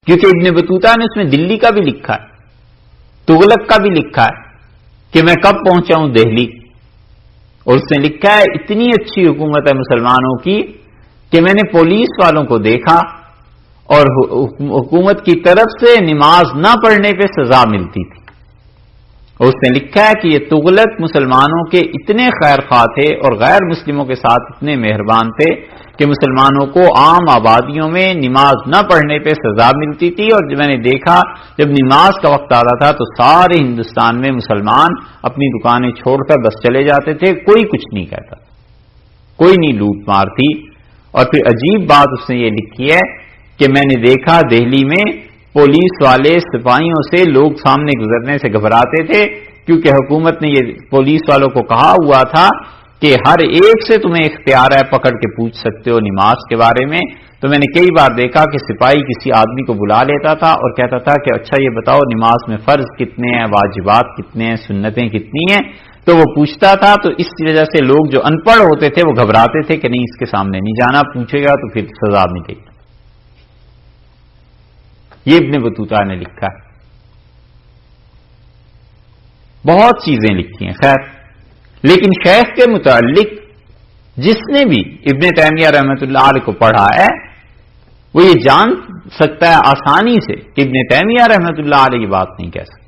کیونکہ ابن بطوطہ نے اس میں دلی کا بھی لکھا ہے، تغلق کا بھی لکھا ہے کہ میں کب پہنچا ہوں دہلی، اور اس نے لکھا ہے اتنی اچھی حکومت ہے مسلمانوں کی کہ میں نے پولیس والوں کو دیکھا اور حکومت کی طرف سے نماز نہ پڑھنے پہ سزا ملتی تھی۔ اور اس نے لکھا ہے کہ یہ تغلق مسلمانوں کے اتنے خیر خواہ تھے اور غیر مسلموں کے ساتھ اتنے مہربان تھے کہ مسلمانوں کو عام آبادیوں میں نماز نہ پڑھنے پہ سزا ملتی تھی، اور میں نے دیکھا جب نماز کا وقت آتا تھا تو سارے ہندوستان میں مسلمان اپنی دکانیں چھوڑ کر بس چلے جاتے تھے، کوئی کچھ نہیں کہتا، کوئی نہیں لوٹ مار تھی۔ اور پھر عجیب بات اس نے یہ لکھی ہے کہ میں نے دیکھا دہلی میں پولیس والے سپاہیوں سے لوگ سامنے گزرنے سے گھبراتے تھے، کیونکہ حکومت نے یہ پولیس والوں کو کہا ہوا تھا کہ ہر ایک سے تمہیں اختیار ہے، پکڑ کے پوچھ سکتے ہو نماز کے بارے میں۔ تو میں نے کئی بار دیکھا کہ سپاہی کسی آدمی کو بلا لیتا تھا اور کہتا تھا کہ اچھا یہ بتاؤ نماز میں فرض کتنے ہیں، واجبات کتنے ہیں، سنتیں کتنی ہیں، تو وہ پوچھتا تھا۔ تو اس وجہ سے لوگ جو ان پڑھ ہوتے تھے وہ گھبراتے تھے کہ نہیں اس کے سامنے نہیں جانا، پوچھے گا تو پھر سزا ملے گی۔ یہ ابن بطوطہ نے لکھا ہے، بہت چیزیں لکھی ہیں خیر، لیکن شیخ کے متعلق جس نے بھی ابن تیمیہ رحمۃ اللہ علیہ کو پڑھا ہے وہ یہ جان سکتا ہے آسانی سے کہ ابن تیمیہ رحمۃ اللہ علیہ کی بات نہیں کہہ سکتا،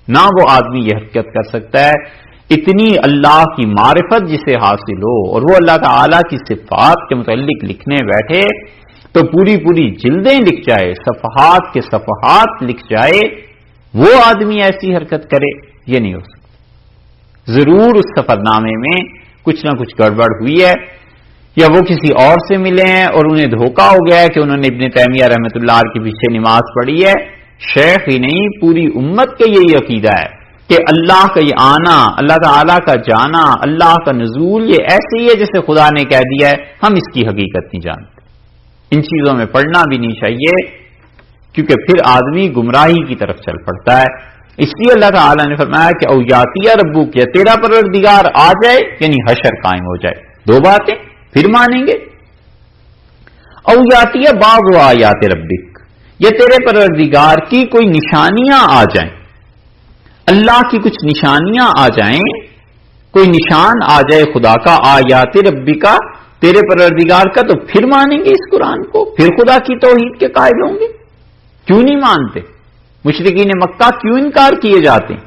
نہ وہ آدمی یہ حرکت کر سکتا ہے۔ اتنی اللہ کی معرفت جسے حاصل ہو اور وہ اللہ تعالی کی صفات کے متعلق لکھنے بیٹھے تو پوری پوری جلدیں لکھ جائے، صفحات کے صفحات لکھ جائے، وہ آدمی ایسی حرکت کرے، یہ نہیں ہو سکتا۔ ضرور اس سفر نامے میں کچھ نہ کچھ گڑبڑ ہوئی ہے، یا وہ کسی اور سے ملے ہیں اور انہیں دھوکہ ہو گیا ہے کہ انہوں نے ابن تیمیہ رحمۃ اللہ کے پیچھے نماز پڑھی ہے۔ شیخ ہی نہیں پوری امت کا یہی عقیدہ ہے کہ اللہ کا یہ آنا، اللہ تعالیٰ کا جانا، اللہ کا نزول یہ ایسے ہی ہے جیسے خدا نے کہہ دیا ہے، ہم اس کی حقیقت نہیں جانتے۔ ان چیزوں میں پڑھنا بھی نہیں چاہیے کیونکہ پھر آدمی گمراہی کی طرف چل پڑتا ہے۔ اس لیے اللہ تعالیٰ نے فرمایا کہ او یاتیہ ربک، یا تیرا پروردگار آ جائے یعنی حشر قائم ہو جائے، دو باتیں پھر مانیں گے۔ او یاتیہ بعض آیات ربک، یا تیرے پروردگار کی کوئی نشانیاں آ جائیں، اللہ کی کچھ نشانیاں آ جائیں، کوئی نشان آ جائے خدا کا، آیات ربی کا، تیرے پروردگار کا، تو پھر مانیں گے اس قرآن کو، پھر خدا کی توحید کے قائل ہوں گے۔ کیوں نہیں مانتے؟ مشرکین مکہ کیوں انکار کیے جاتے ہیں؟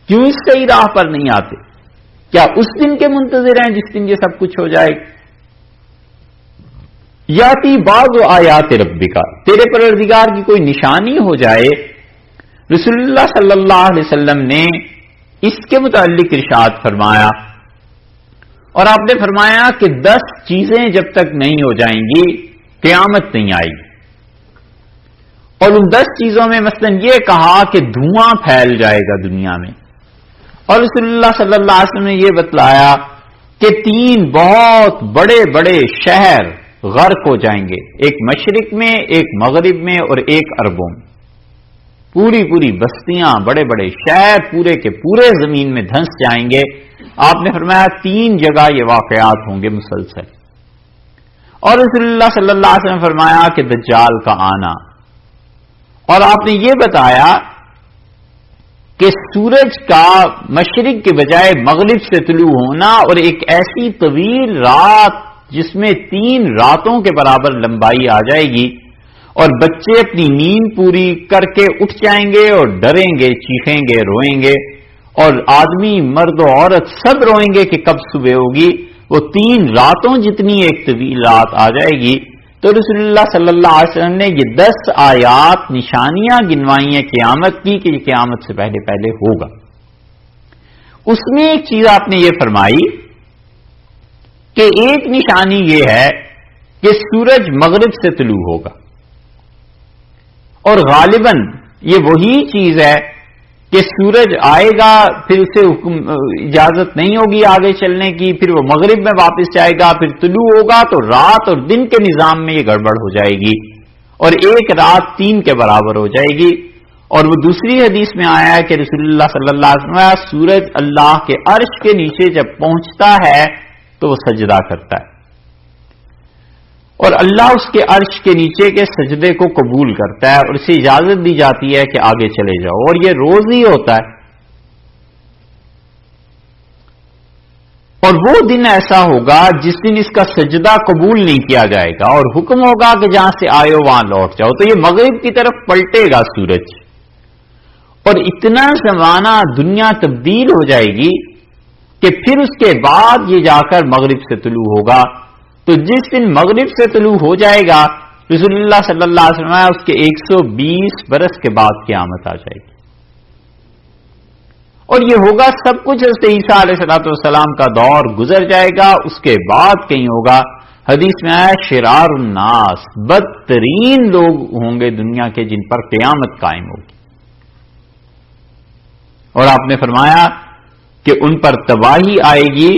کیوں اس صحیح راہ پر نہیں آتے؟ کیا اس دن کے منتظر ہیں جس دن یہ سب کچھ ہو جائے؟ یاتی بعض آیات ربی کا، تیرے پروردگار کی کوئی نشانی ہو جائے۔ رسول اللہ صلی اللہ علیہ وسلم نے اس کے متعلق ارشاد فرمایا، اور آپ نے فرمایا کہ 10 چیزیں جب تک نہیں ہو جائیں گی قیامت نہیں آئے گی، اور ان 10 چیزوں میں مثلا یہ کہا کہ دھواں پھیل جائے گا دنیا میں، اور رسول اللہ صلی اللہ علیہ وسلم نے یہ بتلایا کہ 3 بہت بڑے بڑے شہر غرق ہو جائیں گے، ایک مشرق میں، ایک مغرب میں، اور ایک عربوں میں۔ پوری پوری بستیاں، بڑے بڑے شہر پورے کے پورے زمین میں دھنس جائیں گے۔ آپ نے فرمایا 3 جگہ یہ واقعات ہوں گے مسلسل، اور رسول اللہ صلی اللہ علیہ وسلم نے فرمایا کہ دجال کا آنا، اور آپ نے یہ بتایا کہ سورج کا مشرق کے بجائے مغرب سے طلوع ہونا، اور ایک ایسی طویل رات جس میں 3 راتوں کے برابر لمبائی آ جائے گی، اور بچے اپنی نیند پوری کر کے اٹھ جائیں گے اور ڈریں گے، چیخیں گے، روئیں گے، اور آدمی مرد و عورت سب روئیں گے کہ کب صبح ہوگی۔ وہ 3 راتوں جتنی ایک طویل رات آ جائے گی۔ تو رسول اللہ صلی اللہ علیہ وسلم نے یہ 10 آیات نشانیاں گنوائی ہیں قیامت کی کہ یہ قیامت سے پہلے پہلے ہوگا۔ اس میں ایک چیز آپ نے یہ فرمائی کہ ایک نشانی یہ ہے کہ سورج مغرب سے طلوع ہوگا، اور غالباً یہ وہی چیز ہے کہ سورج آئے گا، پھر اسے اجازت نہیں ہوگی آگے چلنے کی، پھر وہ مغرب میں واپس جائے گا، پھر طلوع ہوگا، تو رات اور دن کے نظام میں یہ گڑبڑ ہو جائے گی، اور ایک رات 3 کے برابر ہو جائے گی۔ اور وہ دوسری حدیث میں آیا ہے کہ رسول اللہ صلی اللہ علیہ وسلم سورج اللہ کے عرش کے نیچے جب پہنچتا ہے تو وہ سجدہ کرتا ہے، اور اللہ اس کے عرش کے نیچے کے سجدے کو قبول کرتا ہے اور اسے اجازت دی جاتی ہے کہ آگے چلے جاؤ، اور یہ روز ہی ہوتا ہے۔ اور وہ دن ایسا ہوگا جس دن اس کا سجدہ قبول نہیں کیا جائے گا اور حکم ہوگا کہ جہاں سے آئے ہو وہاں لوٹ جاؤ، تو یہ مغرب کی طرف پلٹے گا سورج، اور اتنا زمانہ دنیا تبدیل ہو جائے گی کہ پھر اس کے بعد یہ جا کر مغرب سے طلوع ہوگا۔ تو جس دن مغرب سے طلوع ہو جائے گا، رسول اللہ صلی اللہ علیہ وسلم اس کے 120 برس کے بعد قیامت آ جائے گی، اور یہ ہوگا سب کچھ حضرت عیسیٰ علیہ السلام کا دور گزر جائے گا، اس کے بعد کہیں ہوگا۔ حدیث میں آیا شرار الناس، بدترین لوگ ہوں گے دنیا کے جن پر قیامت قائم ہوگی، اور آپ نے فرمایا کہ ان پر تباہی آئے گی،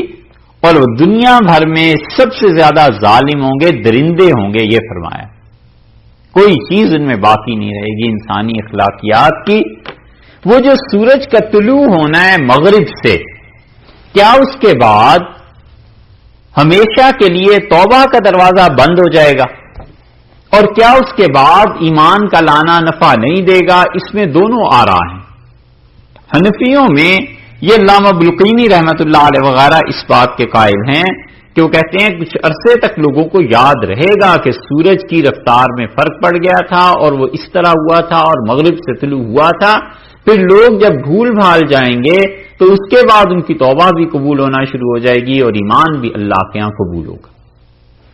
اور وہ دنیا بھر میں سب سے زیادہ ظالم ہوں گے، درندے ہوں گے، یہ فرمایا۔ کوئی چیز ان میں باقی نہیں رہے گی انسانی اخلاقیات کی۔ وہ جو سورج کا طلوع ہونا ہے مغرب سے، کیا اس کے بعد ہمیشہ کے لیے توبہ کا دروازہ بند ہو جائے گا، اور کیا اس کے بعد ایمان کا لانا نفع نہیں دے گا؟ اس میں دونوں آراء ہیں۔ حنفیوں میں یہ علامہ بلقینی رحمت اللہ علیہ وغیرہ اس بات کے قائل ہیں کہ وہ کہتے ہیں کچھ عرصے تک لوگوں کو یاد رہے گا کہ سورج کی رفتار میں فرق پڑ گیا تھا اور وہ اس طرح ہوا تھا اور مغرب سے طلوع ہوا تھا، پھر لوگ جب بھول بھال جائیں گے تو اس کے بعد ان کی توبہ بھی قبول ہونا شروع ہو جائے گی اور ایمان بھی اللہ کے ہاں قبول ہوگا۔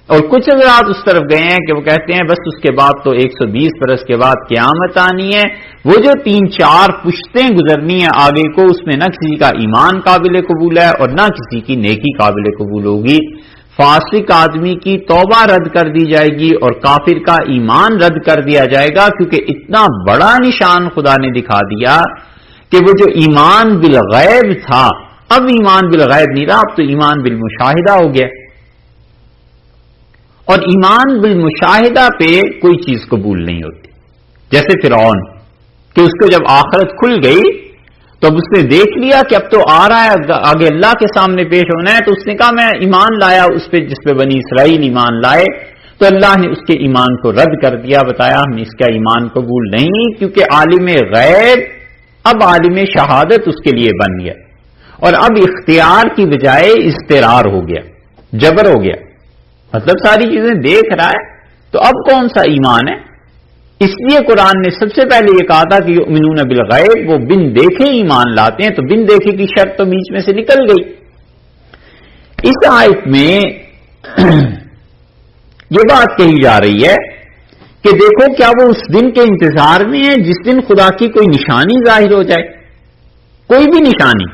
اور کچھ حضرات اس طرف گئے ہیں کہ وہ کہتے ہیں بس اس کے بعد تو 120 برس کے بعد قیامت آنی ہے، وہ جو 3-4 پشتیں گزرنی ہیں آگے کو، اس میں نہ کسی کا ایمان قابل قبول ہے اور نہ کسی کی نیکی قابل قبول ہوگی۔ فاسق آدمی کی توبہ رد کر دی جائے گی اور کافر کا ایمان رد کر دیا جائے گا، کیونکہ اتنا بڑا نشان خدا نے دکھا دیا کہ وہ جو ایمان بالغیب تھا اب ایمان بالغیب نہیں رہا، اب تو ایمان بالمشاہدہ ہو گیا۔ اور ایمان بالمشاہدہ پہ کوئی چیز قبول نہیں ہوتی، جیسے فرعون کہ اس کو جب آخرت کھل گئی تو اب اس نے دیکھ لیا کہ اب تو آ رہا ہے آگے اللہ کے سامنے پیش ہونا ہے، تو اس نے کہا میں ایمان لایا اس پہ جس پہ بنی اسرائیل ایمان لائے، تو اللہ نے اس کے ایمان کو رد کر دیا، بتایا ہم اس کا ایمان قبول نہیں، کیونکہ عالم غیب اب عالم شہادت اس کے لیے بن گیا، اور اب اختیار کی بجائے اضطرار ہو گیا، جبر ہو گیا، مطلب ساری چیزیں دیکھ رہا ہے، تو اب کون سا ایمان ہے؟ اس لیے قرآن نے سب سے پہلے یہ کہا تھا کہ یؤمنون بالغیب، وہ بن دیکھے ایمان لاتے ہیں، تو بن دیکھے کی شرط تو بیچ میں سے نکل گئی۔ اس آیت میں یہ بات کہی جا رہی ہے کہ دیکھو کیا وہ اس دن کے انتظار میں ہے جس دن خدا کی کوئی نشانی ظاہر ہو جائے، کوئی بھی نشانی،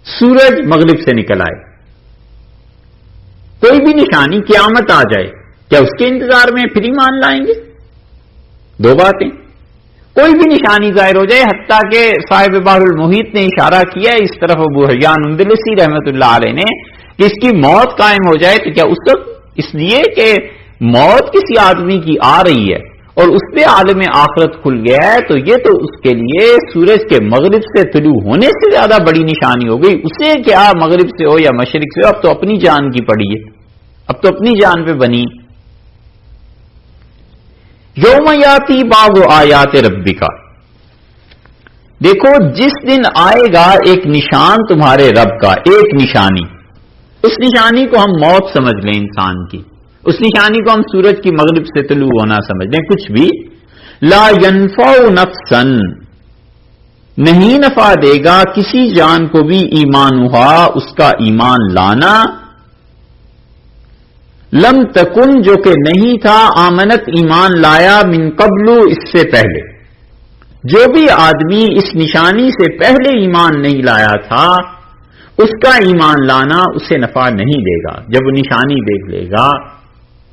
سورج مغرب سے نکل آئے، کوئی بھی نشانی، قیامت آ جائے، کیا اس کے انتظار میں پھر ایمان لائیں گے؟ دو باتیں، کوئی بھی نشانی ظاہر ہو جائے، حتیٰ کہ صاحب بحر المحیط نے اشارہ کیا اس طرف ابو حیان اندلسی رحمت اللہ علیہ نے کہ اس کی موت قائم ہو جائے تو کیا اس وقت، اس لیے کہ موت کسی آدمی کی آ رہی ہے اور اس پہ عالم آخرت کھل گیا ہے، تو یہ تو اس کے لیے سورج کے مغرب سے طلوع ہونے سے زیادہ بڑی نشانی ہو گئی، اسے کیا مغرب سے ہو یا مشرق سے ہو، اب تو اپنی جان کی پڑی ہے، اب تو اپنی جان پہ بنی۔ یوم یاتی بعض آیات ربک، دیکھو جس دن آئے گا ایک نشان تمہارے رب کا، ایک نشانی، اس نشانی کو ہم موت سمجھ لیں انسان کی، اس نشانی کو ہم سورج کی مغرب سے طلوع ہونا سمجھ لیں، کچھ بھی، لا ينفع نفسا، نہیں نفع دے گا کسی جان کو بھی ایمانھا، اس کا ایمان لانا، لم تکن جو کہ نہیں تھا، آمنت ایمان لایا، من قبل اس سے پہلے، جو بھی آدمی اس نشانی سے پہلے ایمان نہیں لایا تھا اس کا ایمان لانا اسے نفع نہیں دے گا۔ جب وہ نشانی دیکھ لے گا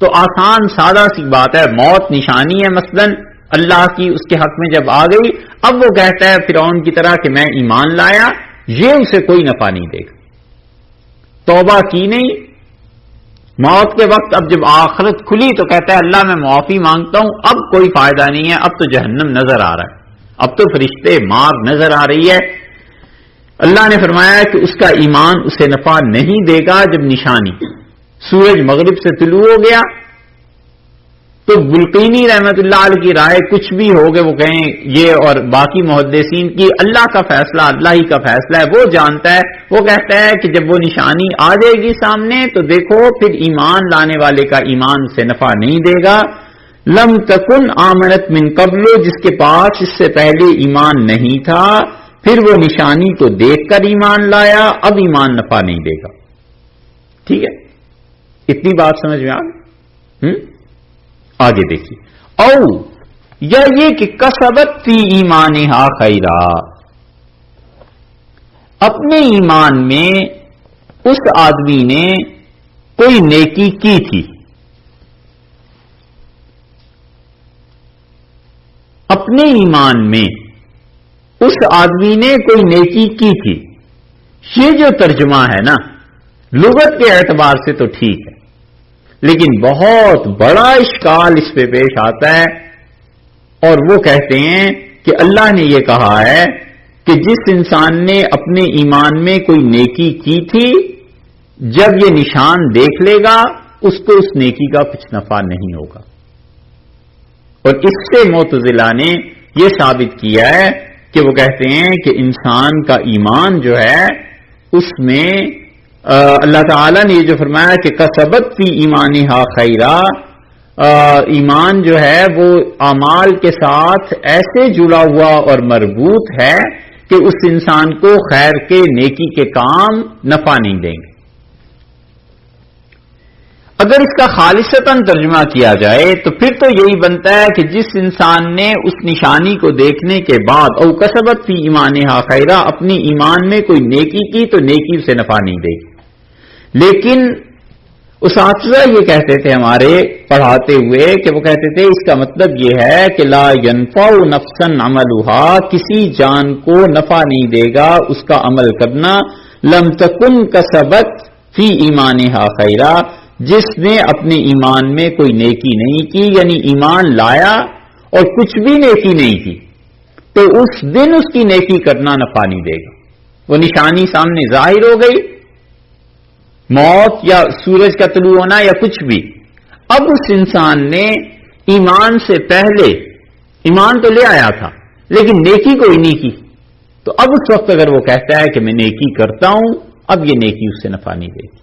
تو آسان سادہ سی بات ہے، موت نشانی ہے مثلا اللہ کی، اس کے حق میں جب آ گئی، اب وہ کہتا ہے فرعون کی طرح کہ میں ایمان لایا، یہ اسے کوئی نفع نہیں دے گا۔ توبہ کی نہیں، موت کے وقت اب جب آخرت کھلی تو کہتا ہے اللہ میں معافی مانگتا ہوں، اب کوئی فائدہ نہیں ہے، اب تو جہنم نظر آ رہا ہے، اب تو فرشتے مار نظر آ رہی ہے۔ اللہ نے فرمایا کہ اس کا ایمان اسے نفع نہیں دے گا جب نشانی سورج مغرب سے طلوع ہو گیا تو بلقینی رحمت اللہ علیہ کی رائے کچھ بھی ہوگے وہ کہیں یہ، اور باقی محدثین کی اللہ کا فیصلہ اللہ ہی کا فیصلہ ہے، وہ جانتا ہے، وہ کہتا ہے کہ جب وہ نشانی آ جائے گی سامنے تو دیکھو پھر ایمان لانے والے کا ایمان اسے نفع نہیں دے گا. لم تکن آمنت من قبل، جس کے پاس اس سے پہلے ایمان نہیں تھا، پھر وہ نشانی کو دیکھ کر ایمان لایا، اب ایمان نفع نہیں دے گا. ٹھیک ہے، اتنی بات سمجھ میں آ گئی. آگے دیکھیے، او یا یہ کہ کسبت فی ایمانہا خیرا، اپنے ایمان میں اس آدمی نے کوئی نیکی کی تھی، اپنے ایمان میں اس آدمی نے کوئی نیکی کی تھی. یہ جو ترجمہ ہے نا لغت کے اعتبار سے تو ٹھیک ہے، لیکن بہت بڑا اشکال اس پہ پیش آتا ہے، اور وہ کہتے ہیں کہ اللہ نے یہ کہا ہے کہ جس انسان نے اپنے ایمان میں کوئی نیکی کی تھی، جب یہ نشان دیکھ لے گا اس کو اس نیکی کا کچھ نفع نہیں ہوگا. اور اس سے معتزلہ نے یہ ثابت کیا ہے کہ وہ کہتے ہیں کہ انسان کا ایمان جو ہے اس میں اللہ تعالیٰ نے یہ جو فرمایا کہ کسبت فی ایمانہا خیرا، ایمان جو ہے وہ اعمال کے ساتھ ایسے جڑا ہوا اور مربوط ہے کہ اس انسان کو خیر کے نیکی کے کام نفع نہیں دیں گے. اگر اس کا خالصتاً ترجمہ کیا جائے تو پھر تو یہی بنتا ہے کہ جس انسان نے اس نشانی کو دیکھنے کے بعد او کسبت فی ایمانہا خیرا، اپنی ایمان میں کوئی نیکی کی تو نیکی اسے نفع نہیں دے گی. لیکن اساتذہ یہ کہتے تھے ہمارے پڑھاتے ہوئے کہ وہ کہتے تھے اس کا مطلب یہ ہے کہ لا ينفع نفسا عملھا، کسی جان کو نفع نہیں دے گا اس کا عمل کرنا، لم تکن کسبت فی ایمانہا خیرا، جس نے اپنے ایمان میں کوئی نیکی نہیں کی، یعنی ایمان لایا اور کچھ بھی نیکی نہیں کی تو اس دن اس کی نیکی کرنا نفع نہیں دے گا. وہ نشانی سامنے ظاہر ہو گئی، موت یا سورج کا طلوع ہونا یا کچھ بھی، اب اس انسان نے ایمان سے پہلے ایمان تو لے آیا تھا لیکن نیکی کوئی نہیں کی، تو اب اس وقت اگر وہ کہتا ہے کہ میں نیکی کرتا ہوں، اب یہ نیکی اس سے نفع نہیں دے گی.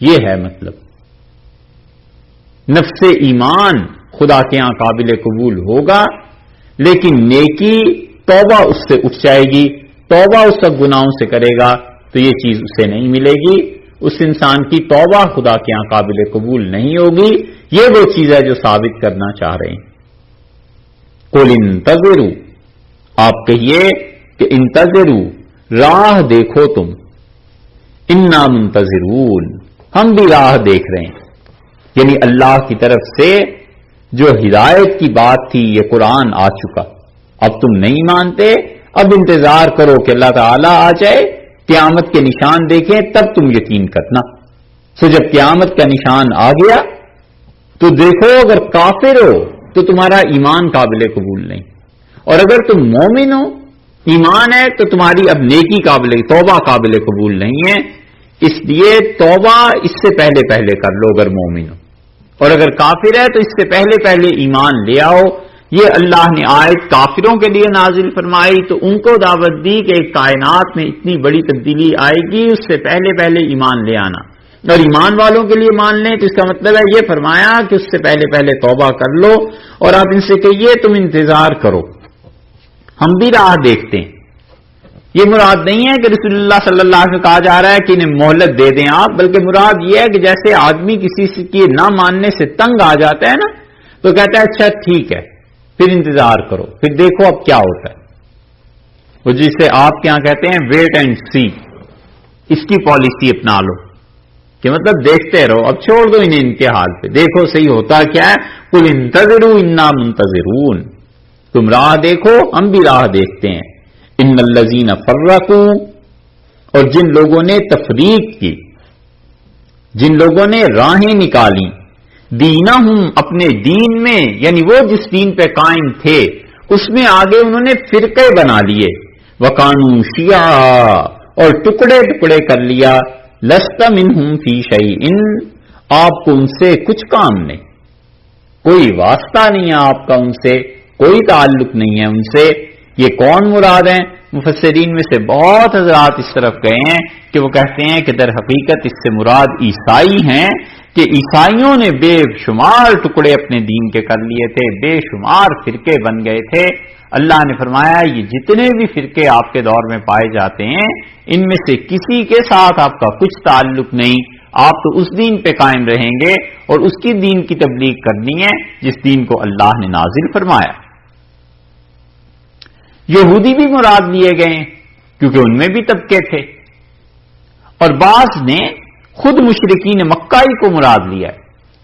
یہ ہے مطلب نفس ایمان خدا کے ہاں قابل قبول ہوگا، لیکن نیکی توبہ اس سے اٹھ جائے گی، توبہ اس وقت گناہوں سے کرے گا تو یہ چیز اسے نہیں ملے گی. اس انسان کی توبہ خدا کے ہاں قابل قبول نہیں ہوگی. یہ وہ چیز ہے جو ثابت کرنا چاہ رہے ہیں. قل انتظروا، آپ کہیے کہ انتظروا، راہ دیکھو تم، انا منتظرون، ہم بھی راہ دیکھ رہے ہیں. یعنی اللہ کی طرف سے جو ہدایت کی بات تھی یہ قرآن آ چکا، اب تم نہیں مانتے، اب انتظار کرو کہ اللہ تعالیٰ آ جائے، قیامت کے نشان دیکھیں تب تم یقین کرنا. سو جب قیامت کا نشان آ گیا تو دیکھو، اگر کافر ہو تو تمہارا ایمان قابل قبول نہیں، اور اگر تم مومن ہو ایمان ہے تو تمہاری اب نیکی توبہ قابل قبول نہیں ہے. اس لیے توبہ اس سے پہلے پہلے کر لو اگر مومن ہو، اور اگر کافر ہے تو اس سے پہلے پہلے ایمان لے آؤ. یہ اللہ نے آیت کافروں کے لیے نازل فرمائی تو ان کو دعوت دی کہ ایک کائنات میں اتنی بڑی تبدیلی آئے گی، اس سے پہلے پہلے ایمان لے آنا. اور ایمان والوں کے لیے مان لیں تو اس کا مطلب ہے یہ فرمایا کہ اس سے پہلے پہلے توبہ کر لو، اور آپ ان سے کہیے تم انتظار کرو، ہم بھی راہ دیکھتے ہیں. یہ مراد نہیں ہے کہ رسول اللہ صلی اللہ علیہ وسلم کہا جا رہا ہے کہ انہیں مہلت دے دیں آپ، بلکہ مراد یہ ہے کہ جیسے آدمی کسی کی نہ ماننے سے تنگ آ جاتا ہے نا تو کہتا ہے اچھا ٹھیک ہے پھر انتظار کرو، پھر دیکھو اب کیا ہوتا ہے. وہ جسے آپ کے یہاں کہتے ہیں ویٹ اینڈ سی، اس کی پالیسی اپنا لو کہ مطلب دیکھتے رہو، اب چھوڑ دو انہیں ان کے حال پہ، دیکھو صحیح ہوتا کیا ہے. قل انتظروا انا منتظرون، تم راہ دیکھو ہم بھی راہ دیکھتے ہیں. ان الذین فرقوا، اور جن لوگوں نے تفریق کی، جن لوگوں نے راہیں نکالی، دینہم اپنے دین میں، یعنی وہ جس دین پہ قائم تھے اس میں آگے انہوں نے فرقے بنا لیے، وکانوا شیعا، اور ٹکڑے ٹکڑے کر لیا، لست منہم فی شیء، آپ کو ان سے کچھ کام نہیں، کوئی واسطہ نہیں ہے آپ کا ان سے، کوئی تعلق نہیں ہے ان سے۔ یہ کون مراد ہیں؟ مفسرین میں سے بہت حضرات اس طرف گئے ہیں کہ وہ کہتے ہیں کہ در حقیقت اس سے مراد عیسائی ہیں، کہ عیسائیوں نے بے شمار ٹکڑے اپنے دین کے کر لیے تھے، بے شمار فرقے بن گئے تھے۔ اللہ نے فرمایا یہ جتنے بھی فرقے آپ کے دور میں پائے جاتے ہیں ان میں سے کسی کے ساتھ آپ کا کچھ تعلق نہیں، آپ تو اس دین پہ قائم رہیں گے اور اس کی دین کی تبلیغ کرنی ہے جس دین کو اللہ نے نازل فرمایا۔ یہودی بھی مراد لیے گئے کیونکہ ان میں بھی طبقے تھے، اور بعض نے خود مشرکین مکہ ہی کو مراد لیا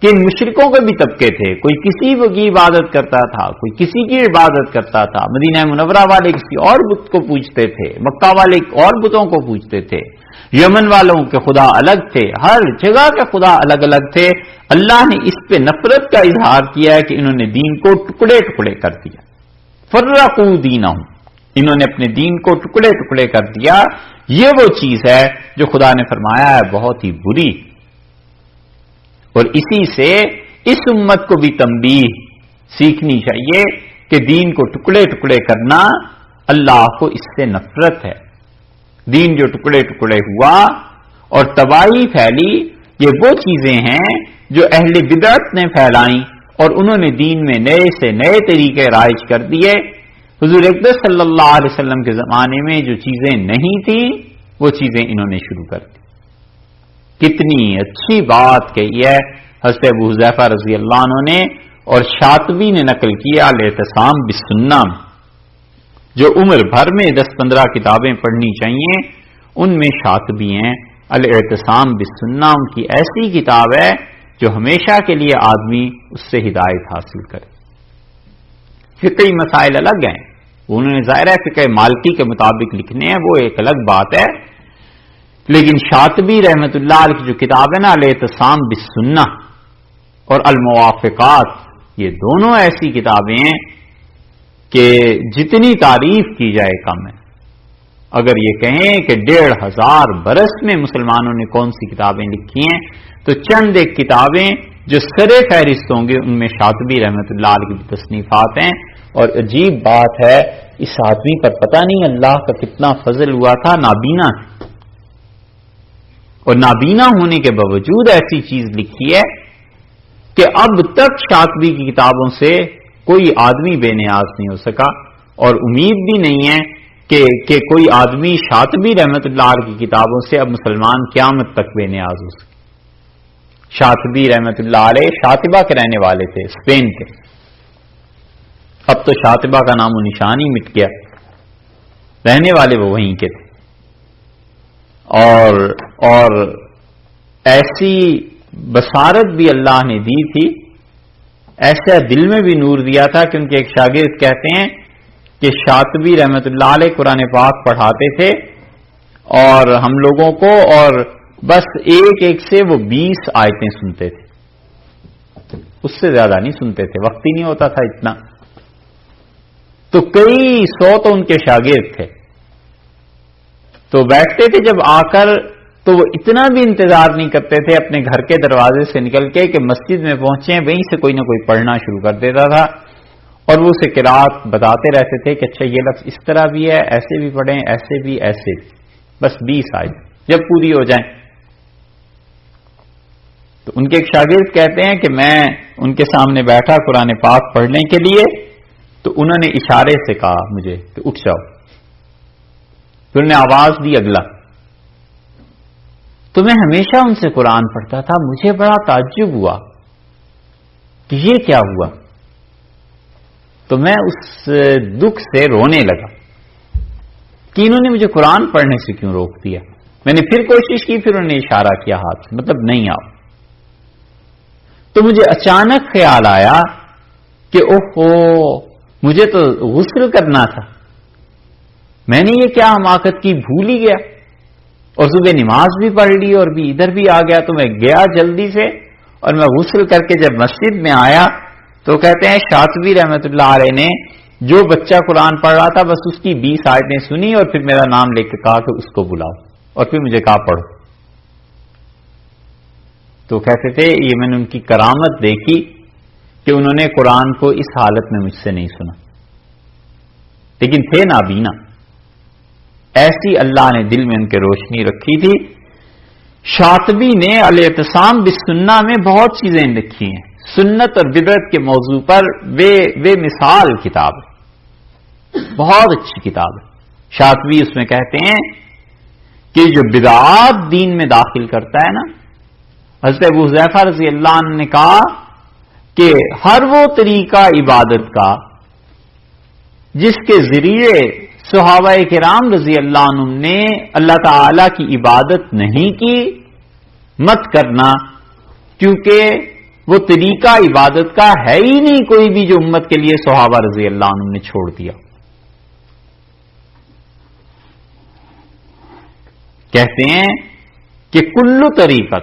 کہ ان مشرکوں کے بھی طبقے تھے، کوئی کسی کی عبادت کرتا تھا، کوئی کسی کی عبادت کرتا تھا۔ مدینہ منورہ والے کسی اور بت کو پوجتے تھے، مکہ والے اور بتوں کو پوجتے تھے، یمن والوں کے خدا الگ تھے، ہر جگہ کے خدا الگ الگ تھے۔ اللہ نے اس پہ نفرت کا اظہار کیا ہے کہ انہوں نے دین کو ٹکڑے ٹکڑے کر دیا، فرقوا دینہم، انہوں نے اپنے دین کو ٹکڑے ٹکڑے کر دیا۔ یہ وہ چیز ہے جو خدا نے فرمایا ہے بہت ہی بری، اور اسی سے اس امت کو بھی تنبیہ سیکھنی چاہیے کہ دین کو ٹکڑے ٹکڑے کرنا اللہ کو اس سے نفرت ہے۔ دین جو ٹکڑے ٹکڑے ہوا اور تباہی پھیلی، یہ وہ چیزیں ہیں جو اہل بدعت نے پھیلائیں اور انہوں نے دین میں نئے سے نئے طریقے رائج کر دیے۔ حضور اقدس صلی اللہ علیہ وسلم کے زمانے میں جو چیزیں نہیں تھیں وہ چیزیں انہوں نے شروع کر دی۔ کتنی اچھی بات کہی ہے حضرت ابو حذیفہ رضی اللہ عنہ نے، اور شاطبی نے نقل کیا الاعتصام بالسنہ، جو عمر بھر میں 10-15 کتابیں پڑھنی چاہیے ان میں شاطبی ہیں۔ الاعتصام بالسنہ ان کی ایسی کتاب ہے جو ہمیشہ کے لیے آدمی اس سے ہدایت حاصل کرے۔ فقہی مسائل الگ ہیں، انہوں نے ظاہر ہے فقہ مالکی کے مطابق لکھنے ہیں، وہ ایک الگ بات ہے، لیکن شاطبی رحمت اللہ علیہ کی جو کتاب ہے نا الاعتصام بالسنہ اور الموافقات، یہ دونوں ایسی کتابیں ہیں کہ جتنی تعریف کی جائے کم ہے۔ اگر یہ کہیں کہ 1500 برس میں مسلمانوں نے کون سی کتابیں لکھی ہیں تو چند ایک کتابیں جو سر فہرست ہوں گے ان میں شاطبی رحمت اللہ علیہ کی تصنیفات ہیں۔ اور عجیب بات ہے، اس آدمی پر پتہ نہیں اللہ کا کتنا فضل ہوا تھا، نابینا، اور نابینا ہونے کے باوجود ایسی چیز لکھی ہے کہ اب تک شاطبی کی کتابوں سے کوئی آدمی بے نیاز نہیں ہو سکا، اور امید بھی نہیں ہے کہ کوئی آدمی شاطبی رحمت اللہ علیہ کی کتابوں سے اب مسلمان قیامت تک بے نیاز ہو سکے۔ شاطبی رحمت اللہ علیہ شاطبہ کے رہنے والے تھے، اسپین کے، اب تو شاطبہ کا نام و نشان ہی مٹ گیا، رہنے والے وہ وہیں کے تھے۔ اور ایسی بصارت بھی اللہ نے دی تھی، ایسا دل میں بھی نور دیا تھا کہ ان کے ایک شاگرد کہتے ہیں کہ شاطبی رحمت اللہ علیہ قرآن پاک پڑھاتے تھے اور ہم لوگوں کو، اور بس ایک ایک سے وہ 20 آیتیں سنتے تھے، اس سے زیادہ نہیں سنتے تھے، وقت ہی نہیں ہوتا تھا اتنا، تو کئی 100 تو ان کے شاگرد تھے، تو بیٹھتے تھے جب آ کر تو وہ اتنا بھی انتظار نہیں کرتے تھے اپنے گھر کے دروازے سے نکل کے کہ مسجد میں پہنچے، وہیں سے کوئی نہ کوئی پڑھنا شروع کر دیتا تھا، اور وہ اسے قرات بتاتے رہتے تھے کہ اچھا یہ لفظ اس طرح بھی ہے، ایسے بھی پڑھیں، ایسے بھی، ایسے بھی، بس 20 آیت جب پوری ہو جائیں۔ تو ان کے ایک شاگرد کہتے ہیں کہ میں ان کے سامنے بیٹھا قرآن پاک پڑھنے کے لیے، تو انہوں نے اشارے سے کہا مجھے کہ اٹھ جاؤ، پھر انہوں نے آواز دی اگلا، تو میں ہمیشہ ان سے قرآن پڑھتا تھا، مجھے بڑا تعجب ہوا کہ یہ کیا ہوا، تو میں اس دکھ سے رونے لگا کہ انہوں نے مجھے قرآن پڑھنے سے کیوں روک دیا۔ میں نے پھر کوشش کی، پھر انہوں نے اشارہ کیا ہاتھ سے، مطلب نہیں آؤ، تو مجھے اچانک خیال آیا کہ اوہو مجھے تو غسل کرنا تھا، میں نے یہ کیا حماقت کی، بھول ہی گیا، اور صبح نماز بھی پڑھ لی اور بھی ادھر بھی آ گیا۔ تو میں گیا جلدی سے اور میں غسل کر کے جب مسجد میں آیا تو کہتے ہیں شاطبی رحمت اللہ علیہ نے جو بچہ قرآن پڑھ رہا تھا بس اس کی 20 آیتیں سنی اور پھر میرا نام لے کے کہا کہ اس کو بلاؤ، اور پھر مجھے کہا پڑھو۔ تو کہتے تھے یہ میں نے ان کی کرامت دیکھی کہ انہوں نے قرآن کو اس حالت میں مجھ سے نہیں سنا، لیکن تھے نابینا، ایسی اللہ نے دل میں ان کے روشنی رکھی تھی۔ شاطبی نے الاعتصام بالسنہ میں بہت چیزیں لکھی ہیں، سنت اور بدعت کے موضوع پر وہ مثال کتاب ہے، بہت اچھی کتاب ہے۔ شاطبی اس میں کہتے ہیں کہ جو بدعات دین میں داخل کرتا ہے نا، حضرت ابو حذیفہ رضی اللہ عنہ نے کہا کہ ہر وہ طریقہ عبادت کا جس کے ذریعے صحابہ کرام رضی اللہ عنہم نے اللہ تعالی کی عبادت نہیں کی، مت کرنا، کیونکہ وہ طریقہ عبادت کا ہے ہی نہیں کوئی بھی جو امت کے لیے صحابہ رضی اللہ عنہم نے چھوڑ دیا۔ کہتے ہیں کہ کل طریقہ،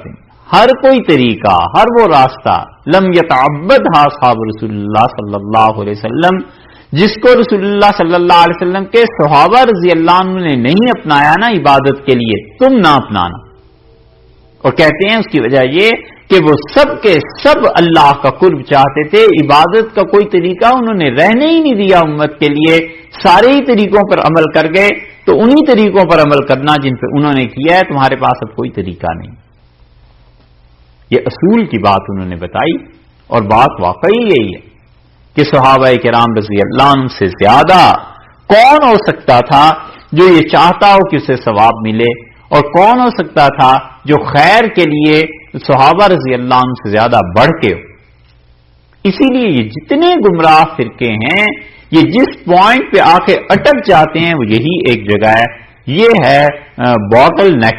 ہر کوئی طریقہ، ہر وہ راستہ، لم یتعبدھا اصحاب رسول اللہ صلی اللہ علیہ وسلم، جس کو رسول اللہ صلی اللہ علیہ وسلم کے صحابہ رضی اللہ عنہ نے نہیں اپنایا نا عبادت کے لیے، تم نہ اپنانا۔ اور کہتے ہیں اس کی وجہ یہ کہ وہ سب کے سب اللہ کا قرب چاہتے تھے، عبادت کا کوئی طریقہ انہوں نے رہنے ہی نہیں دیا امت کے لیے، سارے ہی طریقوں پر عمل کر گئے۔ تو انہی طریقوں پر عمل کرنا جن پہ انہوں نے کیا ہے، تمہارے پاس اب کوئی طریقہ نہیں۔ یہ اصول کی بات انہوں نے بتائی، اور بات واقعی یہی ہے کہ صحابہ کرام رضی اللہ عنہ سے زیادہ کون ہو سکتا تھا جو یہ چاہتا ہو کہ اسے ثواب ملے، اور کون ہو سکتا تھا جو خیر کے لیے صحابہ رضی اللہ عنہ سے زیادہ بڑھ کے ہو۔ اسی لیے یہ جتنے گمراہ فرقے ہیں، یہ جس پوائنٹ پہ آ کے اٹک جاتے ہیں وہ یہی ایک جگہ ہے، یہ ہے باٹل نیک،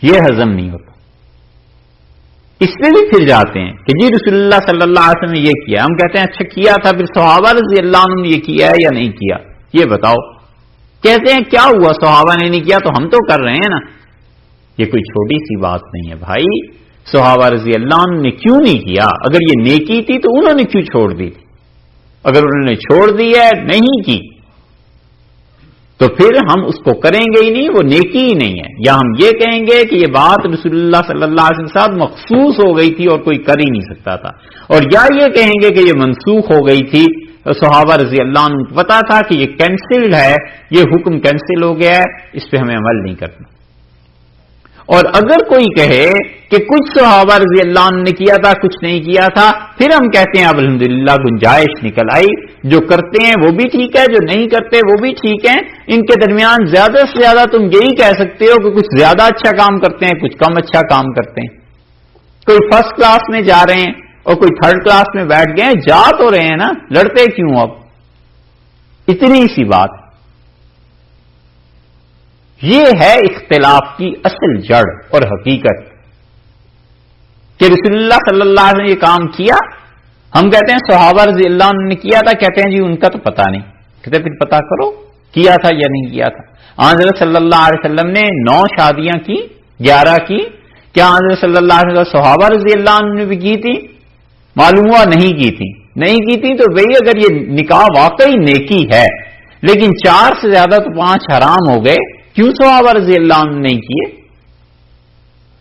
یہ ہضم نہیں ہوتا۔ اس پہ بھی پھر جاتے ہیں کہ جی رسول اللہ صلی اللہ علیہ وسلم نے یہ کیا، ہم کہتے ہیں اچھا کیا تھا، پھر صحابہ رضی اللہ عنہ نے یہ کیا ہے یا نہیں کیا، یہ بتاؤ۔ کہتے ہیں کیا ہوا، صحابہ نے نہیں کیا تو ہم تو کر رہے ہیں نا۔ یہ کوئی چھوٹی سی بات نہیں ہے بھائی، صحابہ رضی اللہ عنہ نے کیوں نہیں کیا؟ اگر یہ نیکی تھی تو انہوں نے کیوں چھوڑ دی تھی؟ اگر انہوں نے چھوڑ دی ہے، نہیں کی، تو پھر ہم اس کو کریں گے ہی نہیں، وہ نیکی ہی نہیں ہے۔ یا ہم یہ کہیں گے کہ یہ بات رسول اللہ صلی اللہ علیہ وسلم کے ساتھ مخصوص ہو گئی تھی اور کوئی کر ہی نہیں سکتا تھا، اور یا یہ کہیں گے کہ یہ منسوخ ہو گئی تھی، صحابہ رضی اللہ عنہ کو پتا تھا کہ یہ کینسلڈ ہے، یہ حکم کینسل ہو گیا ہے، اس پہ ہمیں عمل نہیں کرنا۔ اور اگر کوئی کہے کہ کچھ صحابہ رضی اللہ عنہ نے کیا تھا، کچھ نہیں کیا تھا، پھر ہم کہتے ہیں اب الحمدللہ گنجائش نکل آئی، جو کرتے ہیں وہ بھی ٹھیک ہے، جو نہیں کرتے وہ بھی ٹھیک ہے، ان کے درمیان زیادہ سے زیادہ تم یہی کہہ سکتے ہو کہ کچھ زیادہ اچھا کام کرتے ہیں، کچھ کم اچھا کام کرتے ہیں۔ کوئی فرسٹ کلاس میں جا رہے ہیں اور کوئی تھرڈ کلاس میں بیٹھ گئے، جا تو رہے ہیں نا، لڑتے کیوں؟ اب اتنی سی بات۔ یہ ہے اختلاف کی اصل جڑ اور حقیقت، کہ رسول اللہ صلی اللہ علیہ وسلم نے یہ کام کیا، ہم کہتے ہیں صحابہ رضی اللہ عنہ نے کیا تھا، کہتے ہیں جی ان کا تو پتہ نہیں، کہتے پھر پتہ کرو کیا تھا یا نہیں کیا تھا۔ حضرت صلی اللہ علیہ وسلم نے 9 شادیاں کی، 11 کی، کیا حضرت صلی اللہ علیہ وسلم صحابہ رضی اللہ عنہ نے بھی کی تھی؟ معلوم ہوا نہیں کی تھی، نہیں کی تھی۔ تو بھئی اگر یہ نکاح واقعی نیکی ہے، لیکن 4 سے زیادہ تو 5 حرام ہو گئے، کیوں صحابہ رضی اللہ عنہ نہیں کیے؟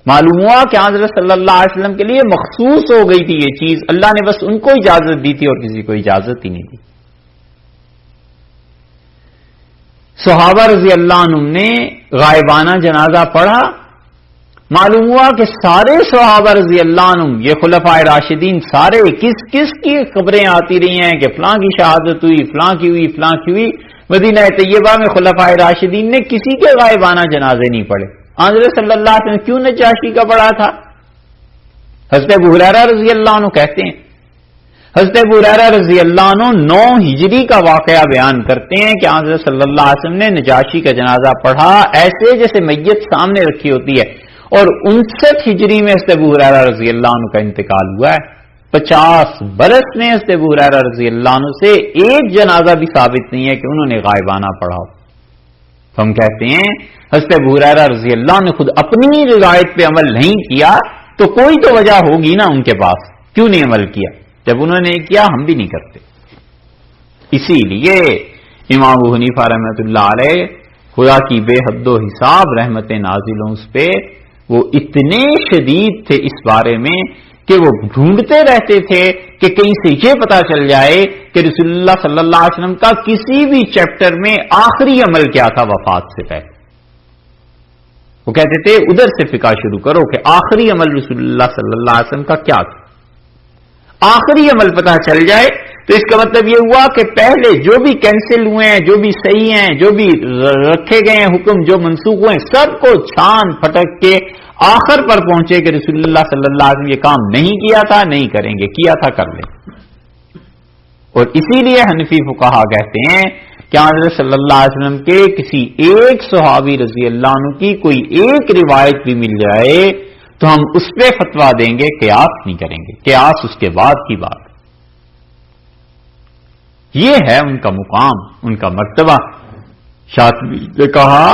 معلوم ہوا کہ حضرت صلی اللہ علیہ وسلم کے لیے مخصوص ہو گئی تھی یہ چیز، اللہ نے بس ان کو اجازت دی تھی اور کسی کو اجازت ہی نہیں دی۔ صحابہ رضی اللہ عنہ نے غائبانہ جنازہ پڑھا، معلوم ہوا کہ سارے صحابہ رضی اللہ عنہ، یہ خلفائے راشدین سارے، کس کس کی خبریں آتی رہی ہیں کہ فلاں کی شہادت ہوئی، فلاں کی ہوئی، فلاں کی ہوئی۔ مدینہ طیبہ میں خلفائے راشدین نے کسی کے غائبانہ جنازے نہیں پڑھے۔ حضرت صلی اللہ علیہ وسلم کیوں نجاشی کا پڑھا تھا؟ حضرت ابو ہریرہ رضی اللہ عنہ کہتے ہیں، حضرت ابو ہریرہ رضی اللہ عنہ 9 ہجری کا واقعہ بیان کرتے ہیں کہ حضرت صلی اللہ علیہ وسلم نے نجاشی کا جنازہ پڑھا، ایسے جیسے میت سامنے رکھی ہوتی ہے، اور 59 ہجری میں حضرت ابو ہریرہ رضی اللہ عنہ کا انتقال ہوا ہے۔ 50 برس میں حضرت ابو ہریرہ رضی اللہ عنہ سے ایک جنازہ بھی ثابت نہیں ہے کہ انہوں نے غائبانہ پڑھا ہو۔ ہم کہتے ہیں حضرت ابو ہریرہ رضی اللہ عنہ نے خود اپنی روایت پہ عمل نہیں کیا، تو کوئی تو وجہ ہوگی نا ان کے پاس، کیوں نہیں عمل کیا؟ جب انہوں نے کیا ہم بھی نہیں کرتے۔ اسی لیے امام ابو حنیفہ رحمۃ اللہ علیہ، خدا کی بے حد و حساب رحمتیں نازل ہوں اس پہ، وہ اتنے شدید تھے اس بارے میں کہ وہ ڈھونڈتے رہتے تھے کہ کہیں سے یہ پتا چل جائے کہ رسول اللہ صلی اللہ علیہ وسلم کا کسی بھی چیپٹر میں آخری عمل کیا تھا وفات سے پہلے. وہ کہتے تھے ادھر سے فقہ شروع کرو کہ آخری عمل رسول اللہ صلی اللہ علیہ وسلم کا کیا تھا. آخری عمل پتا چل جائے تو اس کا مطلب یہ ہوا کہ پہلے جو بھی کینسل ہوئے ہیں، جو بھی صحیح ہیں، جو بھی رکھے گئے ہیں حکم، جو منسوخ ہوئے ہیں، سب کو چھان پھٹک کے آخر پر پہنچے کہ رسول اللہ صلی اللہ علیہ وسلم یہ کام نہیں کیا تھا، نہیں کریں گے، کیا تھا کر لیں. اور اسی لیے حنفی فقہا کہتے ہیں کہ حضرت صلی اللہ علیہ وسلم کے کسی ایک صحابی رضی اللہ عنہ کی کوئی ایک روایت بھی مل جائے تو ہم اس پہ فتویٰ دیں گے، قیاس نہیں کریں گے. قیاس اس کے بعد کی بات. یہ ہے ان کا مقام، ان کا مرتبہ. شاطبی نے کہا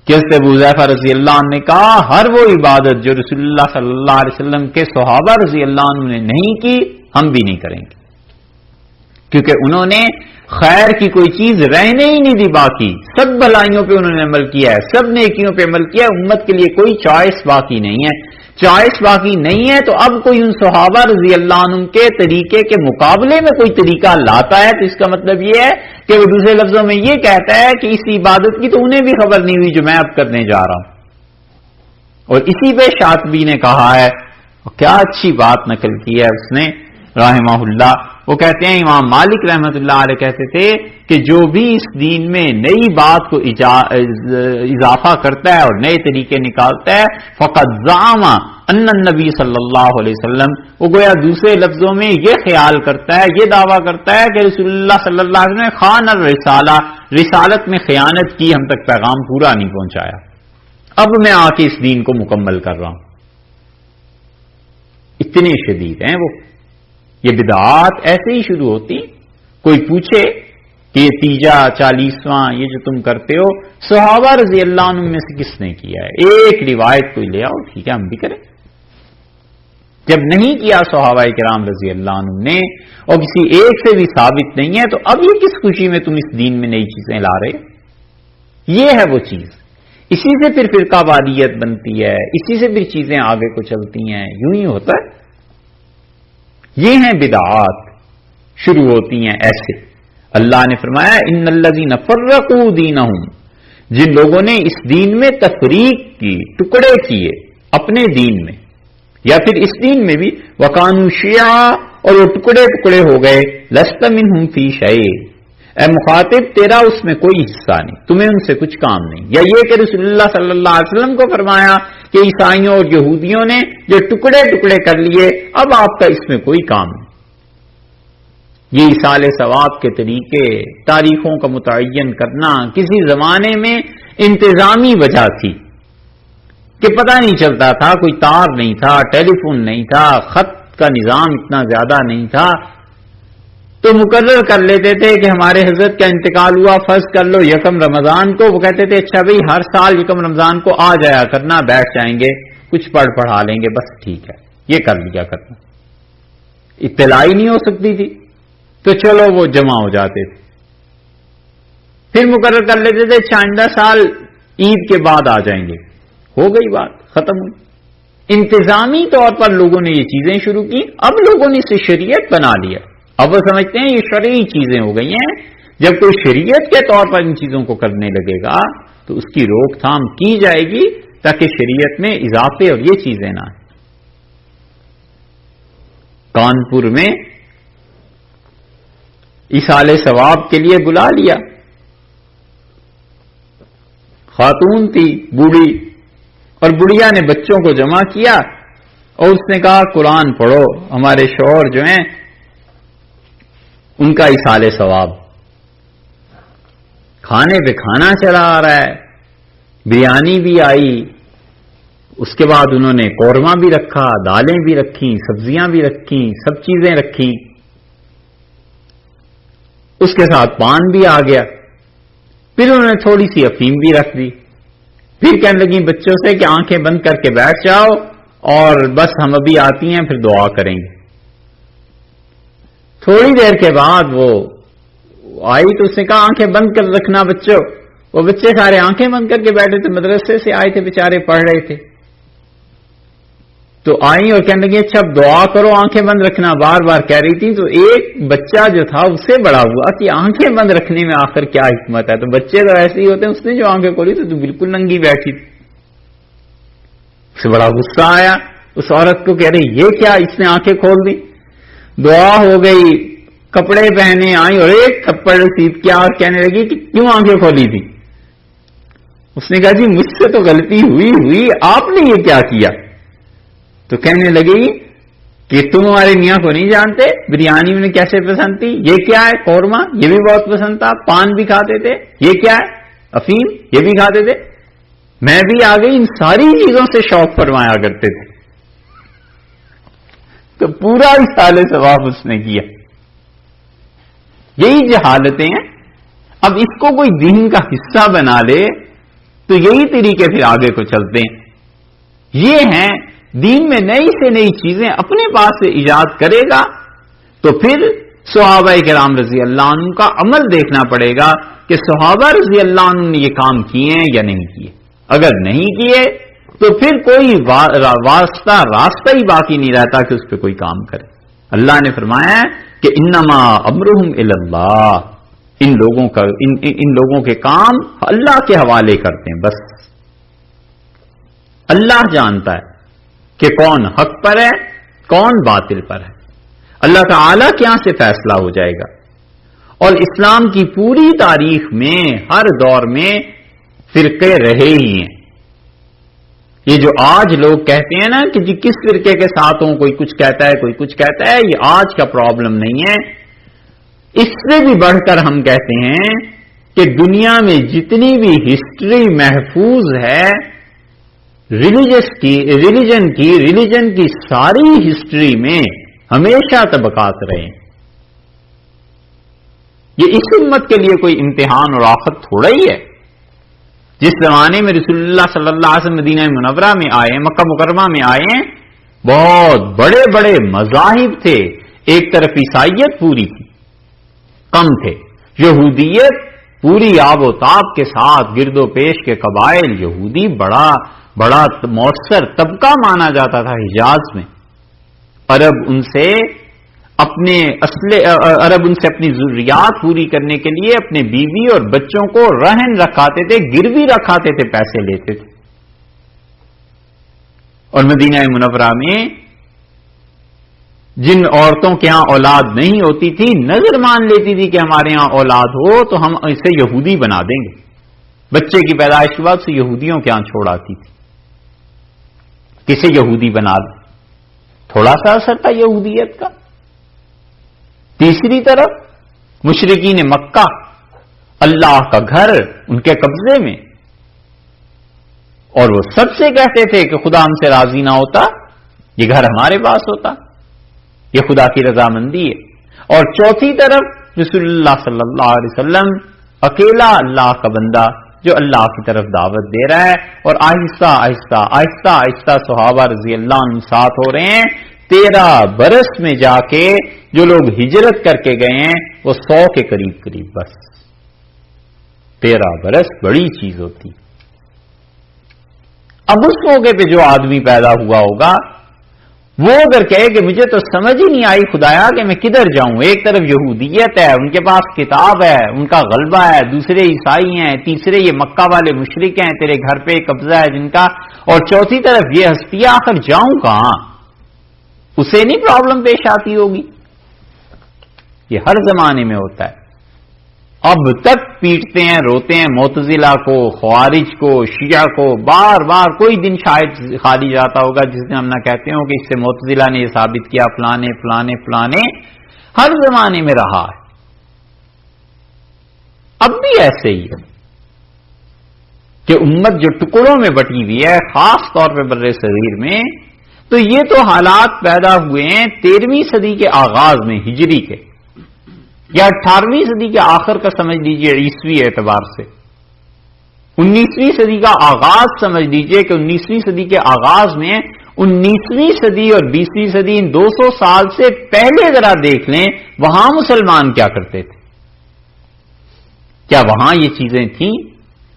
کہ حضرت ابو حذیفہ رضی اللہ عنہ نے کہا ہر وہ عبادت جو رسول اللہ صلی اللہ علیہ وسلم کے صحابہ رضی اللہ عنہ نے نہیں کی ہم بھی نہیں کریں گے، کیونکہ انہوں نے خیر کی کوئی چیز رہنے ہی نہیں دی باقی. سب بھلائیوں پہ انہوں نے عمل کیا ہے، سب نیکیوں پہ عمل کیا ہے. امت کے لیے کوئی چوائس باقی نہیں ہے. چوائس باقی نہیں ہے تو اب کوئی ان صحابہ رضی اللہ عنہ کے طریقے کے مقابلے میں کوئی طریقہ لاتا ہے تو اس کا مطلب یہ ہے کہ وہ دوسرے لفظوں میں یہ کہتا ہے کہ اس عبادت کی تو انہیں بھی خبر نہیں ہوئی جو میں اب کرنے جا رہا ہوں. اور اسی پہ شاطبی نے کہا ہے، کیا اچھی بات نقل کی ہے اس نے رحمہ اللہ. وہ کہتے ہیں امام مالک رحمۃ اللہ علیہ کہتے تھے کہ جو بھی اس دین میں نئی بات کو اضافہ کرتا ہے اور نئے طریقے نکالتا ہے فقط زعم ان النبی صلی اللہ علیہ وسلم، وہ گویا دوسرے لفظوں میں یہ خیال کرتا ہے، یہ دعویٰ کرتا ہے کہ رسول اللہ صلی اللہ علیہ وسلم نے خان الرسالہ، رسالت میں خیانت کی، ہم تک پیغام پورا نہیں پہنچایا، اب میں آ کے اس دین کو مکمل کر رہا ہوں. اتنے شدید ہیں وہ. یہ بدعات ایسے ہی شروع ہوتی. کوئی پوچھے کہ یہ تیجا 40واں یہ جو تم کرتے ہو صحابہ رضی اللہ عنہ میں سے کس نے کیا ہے؟ ایک روایت کوئی لے آؤ، ٹھیک ہے ہم بھی کریں. جب نہیں کیا صحابہ کرام رضی اللہ عنہ نے اور کسی ایک سے بھی ثابت نہیں ہے تو اب یہ کس خوشی میں تم اس دین میں نئی چیزیں لا رہے؟ یہ ہے وہ چیز. اسی سے پھر فرقہ واریت بنتی ہے، اسی سے پھر چیزیں آگے کو چلتی ہیں. یوں ہی ہوتا ہے. یہ ہیں بدعات، شروع ہوتی ہیں ایسے. اللہ نے فرمایا ان الذین فرقوا دینہم، جن لوگوں نے اس دین میں تفریق کی، ٹکڑے کیے اپنے دین میں یا پھر اس دین میں بھی، وکانوا شیعا، اور وہ ٹکڑے ٹکڑے ہو گئے، لست منہم فی شیء، اے مخاطب تیرا اس میں کوئی حصہ نہیں، تمہیں ان سے کچھ کام نہیں. یا یہ کہ رسول اللہ صلی اللہ علیہ وسلم کو فرمایا کہ عیسائیوں اور یہودیوں نے جو ٹکڑے ٹکڑے کر لیے اب آپ کا اس میں کوئی کام نہیں. یہ ایصال ثواب کے طریقے، تاریخوں کا متعین کرنا کسی زمانے میں انتظامی وجہ تھی کہ پتہ نہیں چلتا تھا، کوئی تار نہیں تھا، ٹیلی فون نہیں تھا، خط کا نظام اتنا زیادہ نہیں تھا، تو مقرر کر لیتے تھے کہ ہمارے حضرت کا انتقال ہوا فرض کر لو 1 رمضان کو. وہ کہتے تھے اچھا بھائی ہر سال 1 رمضان کو آ جایا کرنا، بیٹھ جائیں گے کچھ پڑھا لیں گے، بس ٹھیک ہے یہ کر لیا کرنا. اطلاع ہی نہیں ہو سکتی تھی تو چلو وہ جمع ہو جاتے تھے. پھر مقرر کر لیتے تھے آئندہ سال عید کے بعد آ جائیں گے. ہو گئی بات، ختم ہوئی. انتظامی طور پر لوگوں نے یہ چیزیں شروع کی. اب لوگوں نے اسے شریعت بنا لیا. اب وہ سمجھتے ہیں یہ شرعی چیزیں ہو گئی ہیں. جب کوئی شریعت کے طور پر ان چیزوں کو کرنے لگے گا تو اس کی روک تھام کی جائے گی تاکہ شریعت میں اضافے اور یہ چیزیں نہ آئیں. کانپور میں ایصال ثواب کے لیے بلا لیا. خاتون تھی بوڑھی، اور بڑھیا نے بچوں کو جمع کیا اور اس نے کہا قرآن پڑھو. ہمارے شوہر جو ہیں ان کا ایصال ثواب. کھانے پہ کھانا چلا آ رہا ہے، بریانی بھی آئی، اس کے بعد انہوں نے قورمہ بھی رکھا، دالیں بھی رکھی، سبزیاں بھی رکھی، سب چیزیں رکھی، اس کے ساتھ پان بھی آ گیا. پھر انہوں نے تھوڑی سی افیم بھی رکھ دی. پھر کہنے لگی بچوں سے کہ آنکھیں بند کر کے بیٹھ جاؤ اور بس ہم ابھی آتی ہیں پھر دعا کریں گے. تھوڑی دیر کے بعد وہ آئی تو اس نے کہا آنکھیں بند کر رکھنا بچوں. وہ بچے سارے آنکھیں بند کر کے بیٹھے تھے، مدرسے سے آئے تھے بیچارے، پڑھ رہے تھے. تو آئیں اور کہنے لگی اچھا اب دعا کرو آنکھیں بند رکھنا، بار بار کہہ رہی تھی. تو ایک بچہ جو تھا اس سے بڑا ہوا کہ آنکھیں بند رکھنے میں آخر کیا حکمت ہے. تو بچے تو ایسے ہی ہوتے ہیں، اس نے جو آنکھیں کھولی تو بالکل ننگی بیٹھی تھی. اسے بڑا غصہ آیا اس عورت کو، کہہ رہی یہ کیا، اس نے آنکھیں کھول دی. دعا ہو گئی، کپڑے پہنے آئی اور ایک تھپڑ رسید کیا اور کہنے لگی کہ کیوں آنکھیں کھولی تھی. اس نے کہا جی مجھ سے تو غلطی ہوئی، آپ نے یہ کیا کیا. تو کہنے لگی کہ تم ہمارے میاں کو نہیں جانتے، بریانی انہیں کیسے پسند تھی، یہ کیا ہے قورمہ، یہ بھی بہت پسند تھا، پان بھی کھاتے تھے، یہ کیا ہے افیم، یہ بھی کھاتے تھے. میں بھی آ گئی، ان ساری چیزوں سے شوق فرمایا کرتے تھے. تو پورا اصالِ ثواب اس نے کیا. یہی جہالتیں ہیں. اب اس کو کوئی دین کا حصہ بنا لے تو یہی طریقے پھر آگے کو چلتے ہیں. یہ ہیں دین میں نئی سے نئی چیزیں اپنے پاس سے ایجاد کرے گا تو پھر صحابہ کرام رضی اللہ عنہ کا عمل دیکھنا پڑے گا کہ صحابہ رضی اللہ عنہ نے یہ کام کیے ہیں یا نہیں کیے. اگر نہیں کیے تو پھر کوئی راستہ ہی باقی نہیں رہتا کہ اس پہ کوئی کام کرے. اللہ نے فرمایا ہے کہ انما امرہم الی اللہ، ان لوگوں کے کام اللہ کے حوالے کرتے ہیں. بس اللہ جانتا ہے کہ کون حق پر ہے کون باطل پر ہے. اللہ تعالی کے یہاں سے فیصلہ ہو جائے گا. اور اسلام کی پوری تاریخ میں ہر دور میں فرقے رہے ہی ہیں. یہ جو آج لوگ کہتے ہیں نا کہ جی کس فرقے کے ساتھ ہوں، کوئی کچھ کہتا ہے کوئی کچھ کہتا ہے، یہ آج کا پرابلم نہیں ہے. اس سے بھی بڑھ کر ہم کہتے ہیں کہ دنیا میں جتنی بھی ہسٹری محفوظ ہے ریلیجن کی ساری ہسٹری میں ہمیشہ طبقات رہے. یہ اس امت کے لیے کوئی امتحان اور آفت تھوڑا ہی ہے. جس زمانے میں رسول اللہ صلی اللہ علیہ وسلم مدینہ منورہ میں آئے، مکہ مکرمہ میں آئے، بہت بڑے بڑے مذاہب تھے. ایک طرف عیسائیت پوری تھی، کم تھے. یہودیت پوری آب و تاب کے ساتھ، گرد و پیش کے قبائل. یہودی بڑا بڑا مؤثر طبقہ مانا جاتا تھا حجاز میں. عرب ان سے اپنی ضروریات پوری کرنے کے لیے اپنے بیوی اور بچوں کو رہن رکھاتے تھے، گروی رکھاتے تھے، پیسے لیتے تھے. اور مدینہ منورہ میں جن عورتوں کے ہاں اولاد نہیں ہوتی تھی نظر مان لیتی تھی کہ ہمارے ہاں اولاد ہو تو ہم اسے یہودی بنا دیں گے. بچے کی پیدائش کے بعد سے یہودیوں کے ہاں چھوڑ آتی تھی. کسے یہودی بنا دیں؟ تھوڑا سا اثر تھا یہودیت کا. تیسری طرف مشرکین مکہ، اللہ کا گھر ان کے قبضے میں، اور وہ سب سے کہتے تھے کہ خدا ہم سے راضی نہ ہوتا یہ گھر ہمارے پاس ہوتا، یہ خدا کی رضامندی ہے. اور چوتھی طرف رسول اللہ صلی اللہ علیہ وسلم اکیلا اللہ کا بندہ جو اللہ کی طرف دعوت دے رہا ہے، اور آہستہ آہستہ آہستہ آہستہ صحابہ رضی اللہ عنہ ساتھ ہو رہے ہیں. 13 برس میں جا کے جو لوگ ہجرت کر کے گئے ہیں وہ 100 کے قریب. بس 13 برس بڑی چیز ہوتی. اب اس موقع پہ جو آدمی پیدا ہوا ہوگا وہ اگر کہے کہ مجھے تو سمجھ ہی نہیں آئی خدایا کہ میں کدھر جاؤں، ایک طرف یہودیت ہے، ان کے پاس کتاب ہے، ان کا غلبہ ہے، دوسرے عیسائی ہیں، تیسرے یہ مکہ والے مشرک ہیں، تیرے گھر پہ قبضہ ہے جن کا، اور چوتھی طرف یہ ہستیاں، آخر جاؤں کہاں؟ اسے نہیں پرابلم پیش آتی ہوگی. یہ ہر زمانے میں ہوتا ہے. اب تک پیٹتے ہیں روتے ہیں معتزلہ کو، خوارج کو، شیعہ کو. بار بار کوئی دن شاید خالی جاتا ہوگا جس دن ہم نہ کہتے ہوں کہ اس سے معتزلہ نے یہ ثابت کیا، فلانے فلانے فلانے. ہر زمانے میں رہا ہے. اب بھی ایسے ہی ہے کہ امت جو ٹکڑوں میں بٹی ہوئی ہے، خاص طور پہ بر صغیر میں، تو یہ تو حالات پیدا ہوئے ہیں 13ویں صدی کے آغاز میں ہجری کے، یا 18ویں صدی کے آخر کا سمجھ لیجئے عیسوی اعتبار سے. 19ویں صدی کا آغاز سمجھ لیجئے کہ 19ویں صدی کے آغاز میں 19ویں صدی اور 20ویں صدی، ان 200 سال سے پہلے ذرا دیکھ لیں وہاں مسلمان کیا کرتے تھے. کیا وہاں یہ چیزیں تھیں؟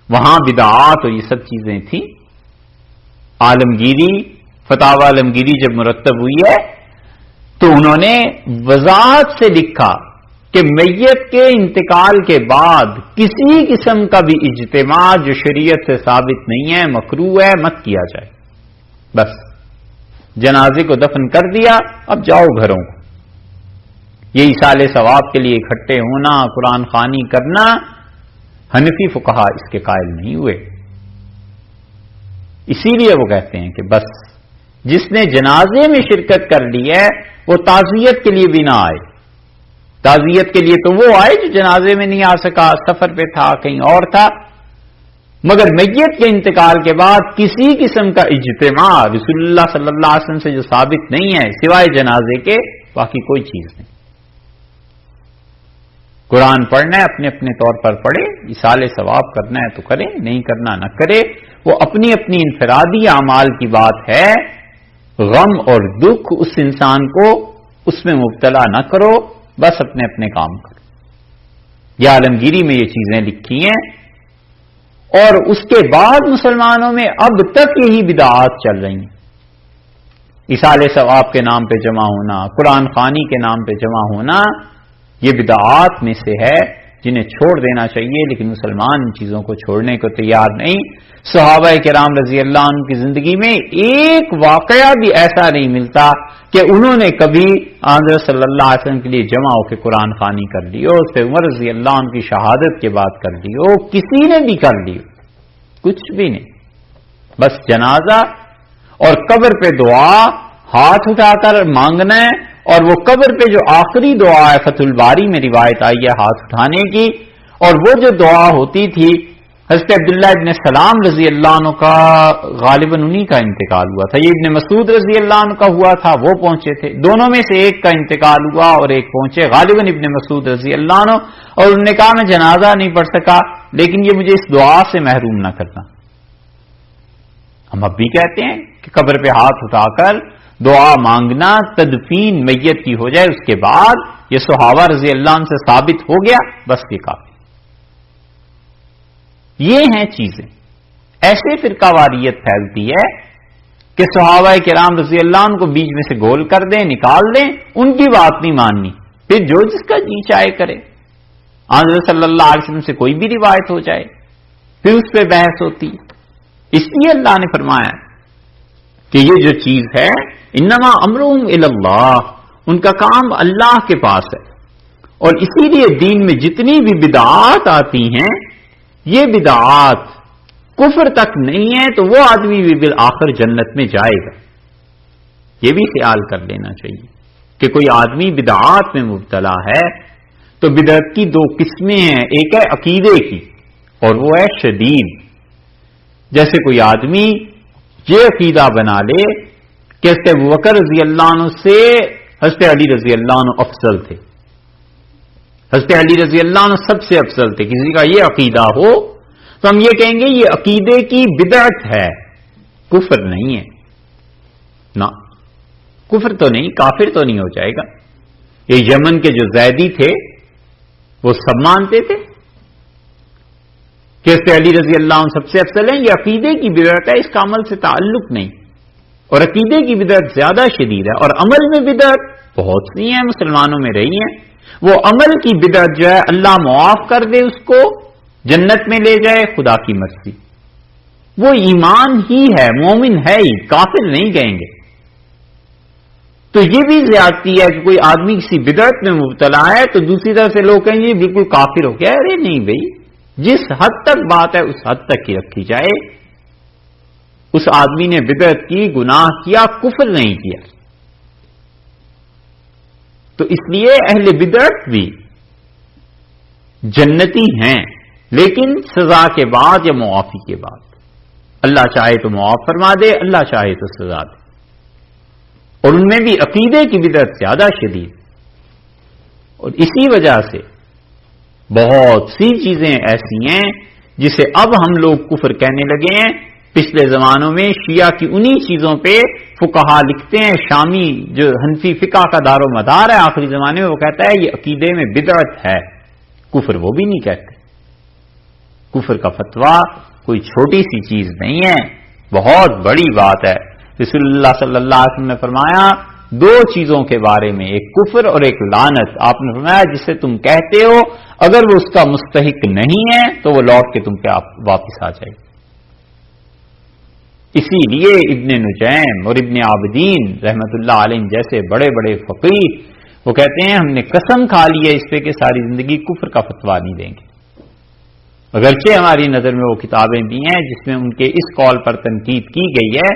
وہاں بدعات اور یہ سب چیزیں تھیں؟ عالمگیری، فتاوی عالمگیری جب مرتب ہوئی ہے تو انہوں نے وضاحت سے لکھا کہ میت کے انتقال کے بعد کسی قسم کا بھی اجتماع جو شریعت سے ثابت نہیں ہے، مکروہ ہے، مت کیا جائے. بس جنازے کو دفن کر دیا، اب جاؤ گھروں کو. یہ ایصال ثواب کے لیے اکٹھے ہونا، قرآن خوانی کرنا، حنفی فقہا اس کے قائل نہیں ہوئے. اسی لیے وہ کہتے ہیں کہ بس جس نے جنازے میں شرکت کر لی ہے وہ تعزیت کے لیے بھی نہ آئے. تعزیت کے لیے تو وہ آئے جو جنازے میں نہیں آ سکا، سفر پہ تھا، کہیں اور تھا، مگر میت کے انتقال کے بعد کسی قسم کا اجتماع رسول اللہ صلی اللہ علیہ وسلم سے جو ثابت نہیں ہے سوائے جنازے کے، باقی کوئی چیز نہیں. قرآن پڑھنا ہے اپنے اپنے طور پر پڑھے، ایصال ثواب کرنا ہے تو کرے، نہیں کرنا نہ کرے، وہ اپنی اپنی انفرادی اعمال کی بات ہے. غم اور دکھ اس انسان کو اس میں مبتلا نہ کرو، بس اپنے اپنے کام کرو. یہ عالمگیری میں یہ چیزیں لکھی ہیں، اور اس کے بعد مسلمانوں میں اب تک یہی بدعات چل رہی ہیں. ایصال ثواب کے نام پہ جمع ہونا، قرآن خوانی کے نام پہ جمع ہونا، یہ بدعات میں سے ہے جنہیں چھوڑ دینا چاہیے، لیکن مسلمان ان چیزوں کو چھوڑنے کو تیار نہیں. صحابہ کرام رضی اللہ عنہ کی زندگی میں ایک واقعہ بھی ایسا نہیں ملتا کہ انہوں نے کبھی حضرت صلی اللہ علیہ وسلم کے لیے جمع ہو کے قرآن خوانی کر لی ہو، اس پہ عمر رضی اللہ عنہ کی شہادت کے بعد کر لی ہو، کسی نے بھی کر لی ہو، کچھ بھی نہیں. بس جنازہ اور قبر پہ دعا ہاتھ اٹھا کر مانگنا ہے، اور وہ قبر پہ جو آخری دعا ہے فتح الباری میں روایت آئی ہے ہاتھ اٹھانے کی، اور وہ جو دعا ہوتی تھی حضرت عبداللہ ابن سلام رضی اللہ عنہ کا غالباً انہی کا انتقال ہوا تھا، یہ ابن مسعود رضی اللہ عنہ کا ہوا تھا، وہ پہنچے تھے، دونوں میں سے ایک کا انتقال ہوا اور ایک پہنچے، غالباً ابن مسعود رضی اللہ عنہ، اور انہوں نے کہا میں جنازہ نہیں پڑھ سکا لیکن یہ مجھے اس دعا سے محروم نہ کرنا. ہم اب بھی کہتے ہیں کہ قبر پہ ہاتھ اٹھا کر دعا مانگنا، تدفین میت کی ہو جائے اس کے بعد، یہ صحابہ رضی اللہ عنہ سے ثابت ہو گیا، بس یہ کافی. یہ ہیں چیزیں. ایسے فرقہ واریت پھیلتی ہے کہ صحابہ کرام رضی اللہ عنہ کو بیچ میں سے گول کر دیں، نکال دیں، ان کی بات نہیں ماننی، پھر جو جس کا جی چاہے کرے. حضرت صلی اللہ علیہ وسلم سے کوئی بھی روایت ہو جائے پھر اس پہ بحث ہوتی. اس لیے اللہ نے فرمایا کہ یہ جو چیز ہے انما امرهم الی اللہ، ان کا کام اللہ کے پاس ہے. اور اسی لیے دین میں جتنی بھی بدعات آتی ہیں یہ بدعات کفر تک نہیں ہے تو وہ آدمی بھی بالآخر جنت میں جائے گا. یہ بھی خیال کر لینا چاہیے کہ کوئی آدمی بدعات میں مبتلا ہے تو بدعت کی دو قسمیں ہیں، ایک ہے عقیدے کی اور وہ ہے شدید. جیسے کوئی آدمی یہ عقیدہ بنا لے کہ حضرت ابوبکر رضی اللہ عنہ سے حضرت علی رضی اللہ عنہ افضل تھے، حضرت علی رضی اللہ عنہ سب سے افضل تھے، کسی کا یہ عقیدہ ہو تو ہم یہ کہیں گے یہ عقیدے کی بدعت ہے، کفر نہیں ہے. نہ کفر تو نہیں، کافر تو نہیں ہو جائے گا. یہ یمن کے جو زیدی تھے وہ سب مانتے تھے کہ حضرت علی رضی اللہ عنہ سب سے افضل ہیں. یہ عقیدے کی بدعت ہے، اس کا عمل سے تعلق نہیں. اور عقیدے کی بدعت زیادہ شدید ہے، اور عمل میں بدعت بہت سی ہیں، مسلمانوں میں رہی ہیں. وہ عمل کی بدعت جو ہے اللہ معاف کر دے، اس کو جنت میں لے جائے، خدا کی مرضی. وہ ایمان ہی ہے، مومن ہے ہی، کافر نہیں کہیں گے. تو یہ بھی زیادتی ہے کہ کوئی آدمی کسی بدعت میں مبتلا ہے تو دوسری طرف سے لوگ کہیں گے بالکل کافر ہو گیا. ارے نہیں بھائی، جس حد تک بات ہے اس حد تک ہی رکھی جائے. اس آدمی نے بدعت کی، گناہ کیا، کفر نہیں کیا. تو اس لیے اہل بدعت بھی جنتی ہیں، لیکن سزا کے بعد یا معافی کے بعد. اللہ چاہے تو معاف فرما دے، اللہ چاہے تو سزا دے. اور ان میں بھی عقیدے کی بدعت زیادہ شدید. اور اسی وجہ سے بہت سی چیزیں ایسی ہیں جسے اب ہم لوگ کفر کہنے لگے ہیں. پچھلے زمانوں میں شیعہ کی انہی چیزوں پہ فقہا لکھتے ہیں. شامی جو حنفی فقہ کا دار و مدار ہے آخری زمانے میں، وہ کہتا ہے یہ عقیدے میں بدعت ہے. کفر وہ بھی نہیں کہتے. کفر کا فتویٰ کوئی چھوٹی سی چیز نہیں ہے، بہت بڑی بات ہے. رسول اللہ صلی اللہ علیہ وسلم نے فرمایا دو چیزوں کے بارے میں، ایک کفر اور ایک لعنت. آپ نے فرمایا جسے تم کہتے ہو اگر وہ اس کا مستحق نہیں ہے تو وہ لوٹ کے تم پہ واپس آ جائے. اسی لیے ابن نجیم اور ابن عابدین رحمت اللہ علیہ جیسے بڑے بڑے فقیہ وہ کہتے ہیں ہم نے قسم کھا لی ہے اس پہ کہ ساری زندگی کفر کا فتویٰ نہیں دیں گے، اگرچہ ہماری نظر میں وہ کتابیں بھی ہیں جس میں ان کے اس قول پر تنقید کی گئی ہے،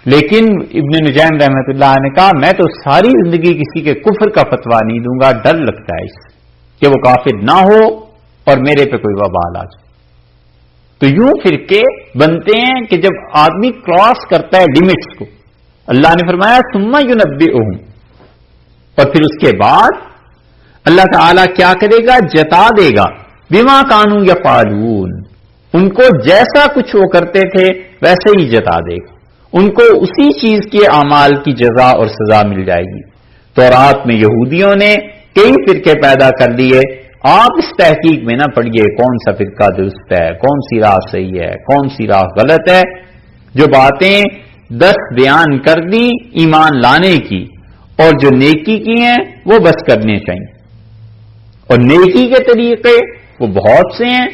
لیکن ابن نجیم رحمت اللہ نے کہا میں تو ساری زندگی کسی کے کفر کا فتویٰ نہیں دوں گا، ڈر لگتا ہے اس کہ وہ کافر نہ ہو اور میرے پہ کوئی وبال آ جائے. تو یوں فرقے بنتے ہیں کہ جب آدمی کراس کرتا ہے لمٹس کو، اللہ نے فرمایا ثم ينبئهم، اور پھر اس کے بعد اللہ تعالیٰ کیا کرے گا؟ جتا دے گا بما كانوا يفعلون، ان کو جیسا کچھ وہ کرتے تھے ویسے ہی جتا دے گا، ان کو اسی چیز کے اعمال کی جزا اور سزا مل جائے گی. تو رات میں یہودیوں نے کئی فرقے پیدا کر لیے. آپ اس تحقیق میں نہ پڑھیے کون سا فرقہ درست ہے، کون سی راہ صحیح ہے، کون سی راہ غلط ہے. جو باتیں 10 بیان کر دی ایمان لانے کی اور جو نیکی کی ہیں وہ بس کرنے چاہیے، اور نیکی کے طریقے وہ بہت سے ہیں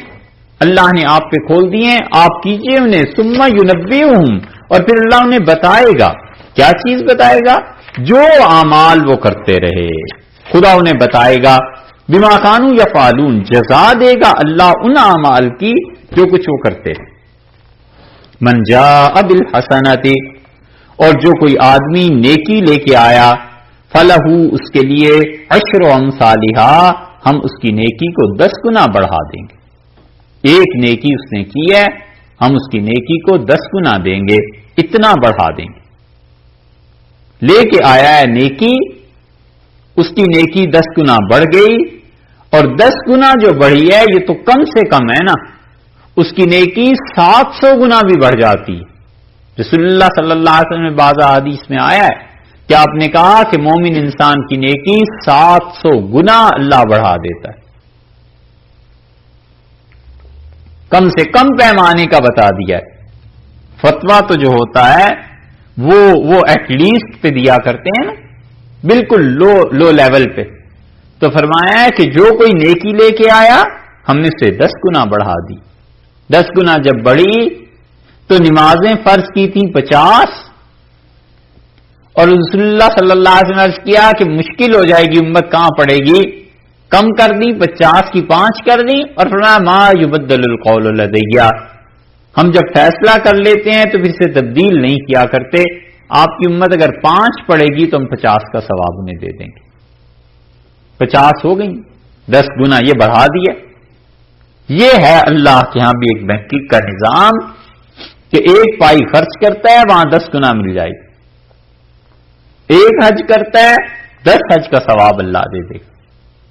اللہ نے آپ پہ کھول دیے ہیں، آپ کیجئے انہیں. ثم ينبئهم، اور پھر اللہ انہیں بتائے گا. کیا چیز بتائے گا؟ جو اعمال وہ کرتے رہے خدا انہیں بتائے گا. بما كانوا يفعلون، جزا دے گا اللہ ان اعمال کی جو کچھ وہ کرتے تھے. من جاء بالحسنۃ، اور جو کوئی آدمی نیکی لے کے آیا، فلہ، اس کے لیے عشر امثالھا، ہم اس کی نیکی کو 10 گنا بڑھا دیں گے. ایک نیکی اس نے کی ہے، ہم اس کی نیکی کو 10 گنا دیں گے، اتنا بڑھا دیں گے. لے کے آیا ہے نیکی، اس کی نیکی 10 گنا بڑھ گئی، اور 10 گنا جو بڑھی ہے یہ تو کم سے کم ہے نا، اس کی نیکی 700 گنا بھی بڑھ جاتی. رسول اللہ صلی اللہ علیہ وسلم بعض حدیث میں آیا ہے کہ آپ نے کہا کہ مومن انسان کی نیکی 700 گنا اللہ بڑھا دیتا ہے. کم سے کم پیمانے کا بتا دیا ہے. فتویٰ تو جو ہوتا ہے وہ ایٹ لیسٹ پہ دیا کرتے ہیں نا، بالکل لو لیول پہ. تو فرمایا ہے کہ جو کوئی نیکی لے کے آیا ہم نے اسے 10 گنا بڑھا دی. 10 گنا جب بڑھی تو نمازیں فرض کی تھیں 50، اور رسول اللہ صلی اللہ علیہ وسلم نے عرض کیا کہ مشکل ہو جائے گی امت کہاں پڑے گی، کم کر دی، 50 کی 5 کر دی، اور فرمایا ما یبدل القول لدی، ہم جب فیصلہ کر لیتے ہیں تو پھر سے تبدیل نہیں کیا کرتے. آپ کی امت اگر 5 پڑے گی تو ہم 50 کا ثواب انہیں دے دیں گے. 50 ہو گئی، 10 گنا یہ بڑھا دیا. یہ ہے اللہ کے ہاں بھی ایک محقق کا نظام کہ ایک پائی خرچ کرتا ہے وہاں 10 گنا مل جائے گی. ایک حج کرتا ہے 10 حج کا ثواب اللہ دے دے گا.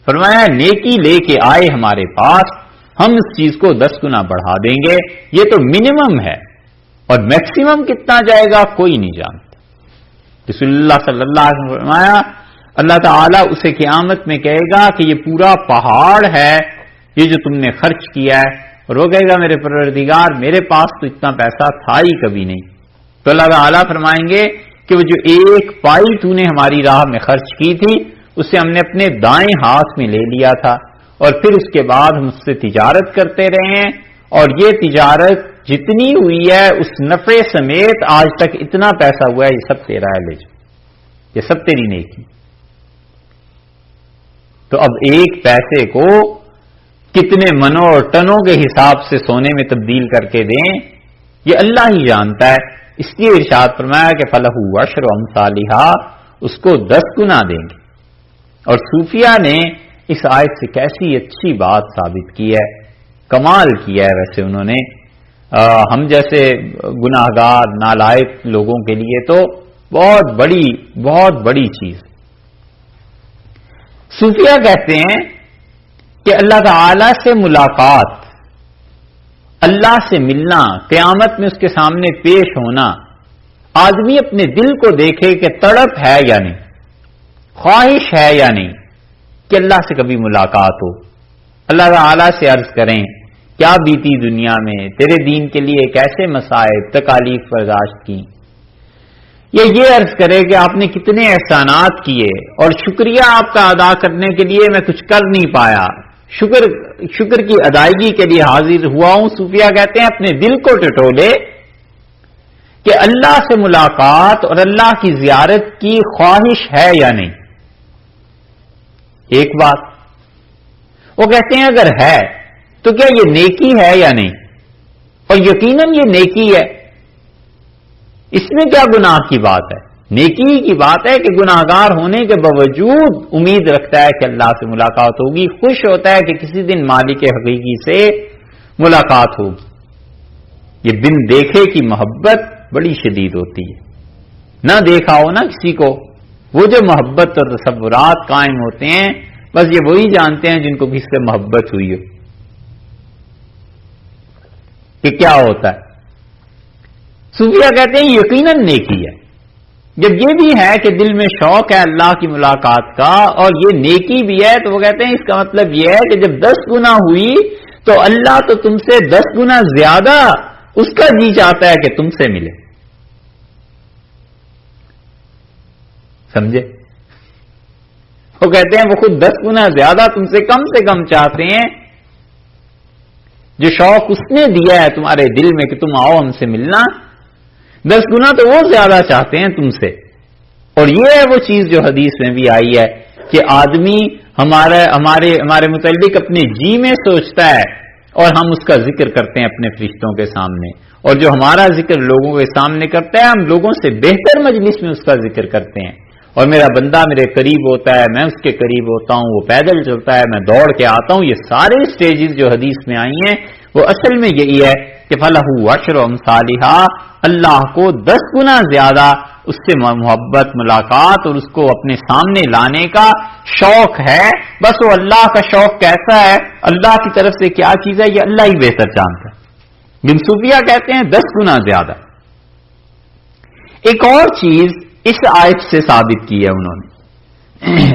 فرمایا نیکی لے کے آئے ہمارے پاس ہم اس چیز کو 10 گنا بڑھا دیں گے. یہ تو منیمم ہے، اور میکسیمم کتنا جائے گا کوئی نہیں جانتا. رسول اللہ صلی اللہ علیہ وسلم فرمایا اللہ تعالیٰ اسے قیامت میں کہے گا کہ یہ پورا پہاڑ ہے یہ جو تم نے خرچ کیا ہے، اور وہ کہے گا میرے پروردگار میرے پاس تو اتنا پیسہ تھا ہی کبھی نہیں. تو اللہ تعالیٰ فرمائیں گے کہ وہ جو ایک پائی تو نے ہماری راہ میں خرچ کی تھی اسے ہم نے اپنے دائیں ہاتھ میں لے لیا تھا، اور پھر اس کے بعد ہم اس سے تجارت کرتے رہے ہیں، اور یہ تجارت جتنی ہوئی ہے اس نفع سمیت آج تک اتنا پیسہ ہوا ہے، یہ سب تیرا ہے، لے جا، یہ سب تیری نیکی. تو اب ایک پیسے کو کتنے منوں اور ٹنوں کے حساب سے سونے میں تبدیل کر کے دیں یہ اللہ ہی جانتا ہے. اس لیے ارشاد فرمایا کہ فلہ عشر امثالھا، اس کو 10 گنا دیں گے. اور صوفیہ نے اس آیت سے کیسی اچھی بات ثابت کی ہے، کمال کیا ہے. ویسے انہوں نے ہم جیسے گناہگار نالائق لوگوں کے لیے تو بہت بڑی چیز. صوفیہ کہتے ہیں کہ اللہ تعالی سے ملاقات، اللہ سے ملنا، قیامت میں اس کے سامنے پیش ہونا، آدمی اپنے دل کو دیکھے کہ تڑپ ہے یا نہیں، خواہش ہے یا نہیں کہ اللہ سے کبھی ملاقات ہو. اللہ تعالی سے عرض کریں کیا بیتی دنیا میں، تیرے دین کے لیے کیسے مصائب تکالیف برداشت کی، یا یہ عرض کرے کہ آپ نے کتنے احسانات کیے اور شکریہ آپ کا ادا کرنے کے لیے میں کچھ کر نہیں پایا، شکر کی ادائیگی کے لیے حاضر ہوا ہوں. صوفیہ کہتے ہیں اپنے دل کو ٹٹولے کہ اللہ سے ملاقات اور اللہ کی زیارت کی خواہش ہے یا نہیں. ایک بات وہ کہتے ہیں اگر ہے تو کیا یہ نیکی ہے یا نہیں، اور یقیناً یہ نیکی ہے. اس میں کیا گناہ کی بات ہے؟ نیکی کی بات ہے کہ گناہگار ہونے کے باوجود امید رکھتا ہے کہ اللہ سے ملاقات ہوگی، خوش ہوتا ہے کہ کسی دن مالک حقیقی سے ملاقات ہوگی. یہ بن دیکھے کی محبت بڑی شدید ہوتی ہے. نہ دیکھا ہو نا کسی کو، وہ جو محبت اور تصورات قائم ہوتے ہیں بس یہ وہی جانتے ہیں جن کو کسی سے محبت ہوئی ہو کہ کیا ہوتا ہے. صوفیہ کہتے ہیں یقیناً نیکی ہے. جب یہ بھی ہے کہ دل میں شوق ہے اللہ کی ملاقات کا اور یہ نیکی بھی ہے تو وہ کہتے ہیں اس کا مطلب یہ ہے کہ جب 10 گنا ہوئی تو اللہ تو تم سے 10 گنا زیادہ اس کا جی چاہتا ہے کہ تم سے ملے. سمجھے؟ وہ کہتے ہیں وہ خود 10 گنا زیادہ تم سے کم چاہتے ہیں. جو شوق اس نے دیا ہے تمہارے دل میں کہ تم آؤ ہم سے ملنا، 10 گنا تو وہ زیادہ چاہتے ہیں تم سے. اور یہ ہے وہ چیز جو حدیث میں بھی آئی ہے کہ آدمی ہمارے متعلق اپنے جی میں سوچتا ہے اور ہم اس کا ذکر کرتے ہیں اپنے فرشتوں کے سامنے، اور جو ہمارا ذکر لوگوں کے سامنے کرتا ہے ہم لوگوں سے بہتر مجلس میں اس کا ذکر کرتے ہیں. اور میرا بندہ میرے قریب ہوتا ہے، میں اس کے قریب ہوتا ہوں، وہ پیدل چلتا ہے، میں دوڑ کے آتا ہوں. یہ سارے سٹیجز جو حدیث میں آئی ہیں وہ اصل میں یہی ہے کہ فَلَهُ عَشْرُ أَمْثَالِهَا، اللہ کو 10 گنا زیادہ اس سے محبت، ملاقات اور اس کو اپنے سامنے لانے کا شوق ہے. بس وہ اللہ کا شوق کیسا ہے، اللہ کی طرف سے کیا چیز ہے، یہ اللہ ہی بہتر جانتا ہے. بن صوفیہ کہتے ہیں 10 گنا زیادہ. ایک اور چیز اس آیت سے ثابت کی ہے انہوں نے،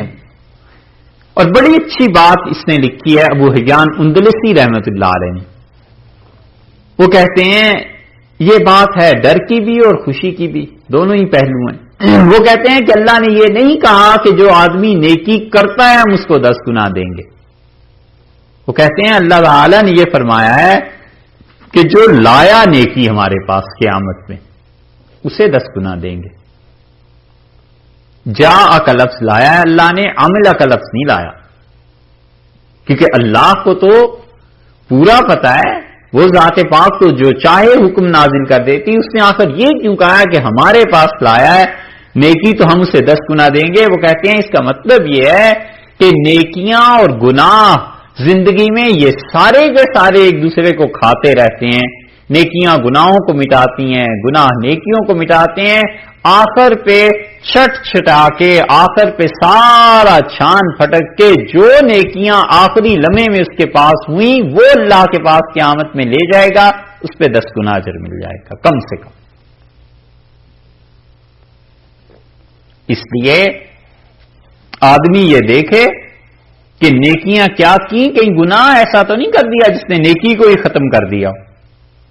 اور بڑی اچھی بات اس نے لکھی ہے ابو حیان اندلسی رحمت اللہ علیہ نے. وہ کہتے ہیں یہ بات ہے ڈر کی بھی اور خوشی کی بھی، دونوں ہی پہلو ہیں. وہ کہتے ہیں کہ اللہ نے یہ نہیں کہا کہ جو آدمی نیکی کرتا ہے ہم اس کو 10 گنا دیں گے. وہ کہتے ہیں اللہ تعالی نے یہ فرمایا ہے کہ جو لایا نیکی ہمارے پاس قیامت میں اسے 10 گنا دیں گے. جا کا لفظ لایا ہے اللہ نے، عمل کا لفظ نہیں لایا، کیونکہ اللہ کو تو پورا پتا ہے، وہ ذات پاک تو جو چاہے حکم نازل کر دیتی. اس نے آخر یہ کیوں کہا کہ ہمارے پاس لایا ہے نیکی تو ہم اسے 10 گنا دیں گے؟ وہ کہتے ہیں اس کا مطلب یہ ہے کہ نیکیاں اور گناہ زندگی میں یہ سارے کے سارے ایک دوسرے کو کھاتے رہتے ہیں. نیکیاں گناہوں کو مٹاتی ہیں، گناہ نیکیوں کو مٹاتے ہیں. آخر پہ چھٹا کے، آخر پہ سارا چھان پھٹک کے جو نیکیاں آخری لمحے میں اس کے پاس ہوئیں وہ اللہ کے پاس قیامت میں لے جائے گا، اس پہ 10 گنا اجر مل جائے گا کم سے کم. اس لیے آدمی یہ دیکھے کہ نیکیاں کیا کی، کہیں گناہ ایسا تو نہیں کر دیا جس نے نیکی کو ہی ختم کر دیا.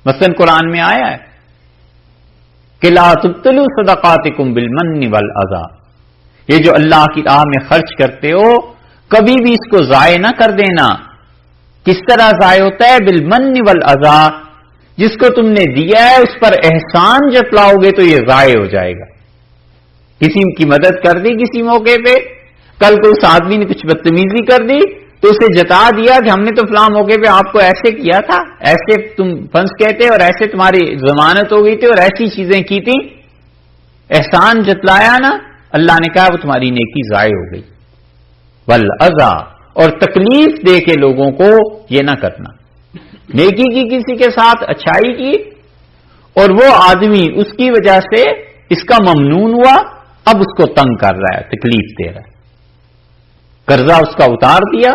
مثلا قرآن میں آیا ہے کہ لا تبطلوا صدقاتکم بالمن والاذى، یہ جو اللہ کی راہ میں خرچ کرتے ہو کبھی بھی اس کو ضائع نہ کر دینا. کس طرح ضائع ہوتا ہے؟ بالمن والاذى، جس کو تم نے دیا ہے اس پر احسان جتلاؤ گے تو یہ ضائع ہو جائے گا. کسی کی مدد کر دی کسی موقع پہ، کل کو اس آدمی نے کچھ بدتمیزی کر دی تو اسے جتا دیا کہ ہم نے تو فلاں موقع پہ آپ کو ایسے کیا تھا، ایسے تم فنس کہتے اور ایسے تمہاری ضمانت ہو گئی تھی اور ایسی چیزیں کی تھی، احسان جتلایا نا، اللہ نے کہا وہ تمہاری نیکی ضائع ہو گئی. والاذى، اور تکلیف دے کے لوگوں کو یہ نہ کرنا. نیکی کی کسی کے ساتھ، اچھائی کی، اور وہ آدمی اس کی وجہ سے اس کا ممنون ہوا، اب اس کو تنگ کر رہا ہے، تکلیف دے رہا ہے. قرضہ اس کا اتار دیا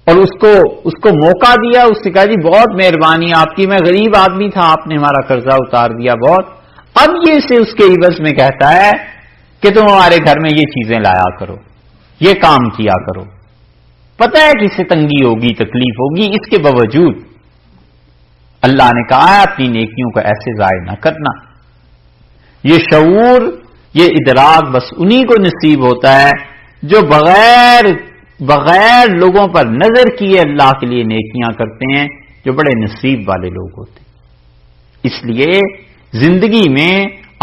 اور اس کو موقع دیا، اس سے کہا جی بہت مہربانی آپ کی، میں غریب آدمی تھا، آپ نے ہمارا قرضہ اتار دیا بہت. اب یہ اسے اس کے عوض میں کہتا ہے کہ تم ہمارے گھر میں یہ چیزیں لایا کرو، یہ کام کیا کرو. پتہ ہے کہ اس سے تنگی ہوگی، تکلیف ہوگی، اس کے باوجود اللہ نے کہا ہے اپنی نیکیوں کو ایسے ضائع نہ کرنا. یہ شعور، یہ ادراک بس انہی کو نصیب ہوتا ہے جو بغیر لوگوں پر نظر کیے اللہ کے لیے نیکیاں کرتے ہیں، جو بڑے نصیب والے لوگ ہوتے ہیں۔ اس لیے زندگی میں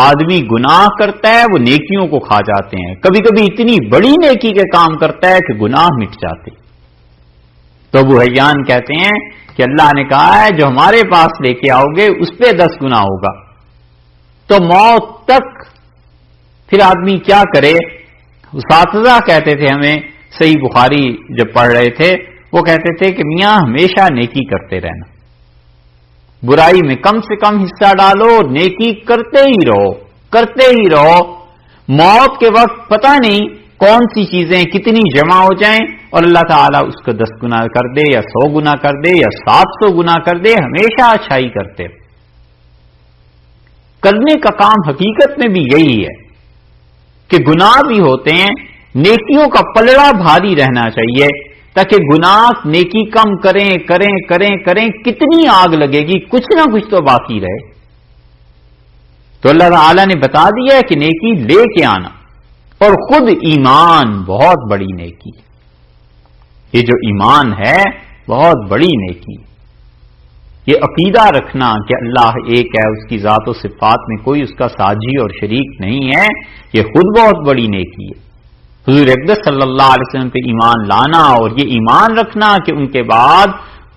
آدمی گناہ کرتا ہے، وہ نیکیوں کو کھا جاتے ہیں، کبھی کبھی اتنی بڑی نیکی کے کام کرتا ہے کہ گناہ مٹ جاتے ہیں۔ تو ابو حیان کہتے ہیں کہ اللہ نے کہا ہے جو ہمارے پاس لے کے آؤ گے اس پہ 10 گنا ہوگا، تو موت تک پھر آدمی کیا کرے؟ اساتذہ کہتے تھے ہمیں، صحیح بخاری جب پڑھ رہے تھے وہ کہتے تھے کہ میاں ہمیشہ نیکی کرتے رہنا، برائی میں کم سے کم حصہ ڈالو، نیکی کرتے ہی رہو۔ موت کے وقت پتہ نہیں کون سی چیزیں کتنی جمع ہو جائیں اور اللہ تعالیٰ اس کو 10 گنا کر دے یا 100 گنا کر دے یا 700 گنا کر دے، ہمیشہ اچھائی کرتے کرنے کا کام حقیقت میں بھی یہی ہے کہ گناہ بھی ہوتے ہیں، نیکیوں کا پلڑا بھاری رہنا چاہیے تاکہ گناہ نیکی کم کریں، کتنی آگ لگے گی، کچھ نہ کچھ تو باقی رہے۔ تو اللہ تعالیٰ نے بتا دیا ہے کہ نیکی لے کے آنا، اور خود ایمان بہت بڑی نیکی ہے۔ یہ جو ایمان ہے بہت بڑی نیکی ہے۔ یہ عقیدہ رکھنا کہ اللہ ایک ہے، اس کی ذات و صفات میں کوئی اس کا ساجی اور شریک نہیں ہے، یہ خود بہت بڑی نیکی ہے۔ حضور اقدس صلی اللہ علیہ وسلم پہ ایمان لانا اور یہ ایمان رکھنا کہ ان کے بعد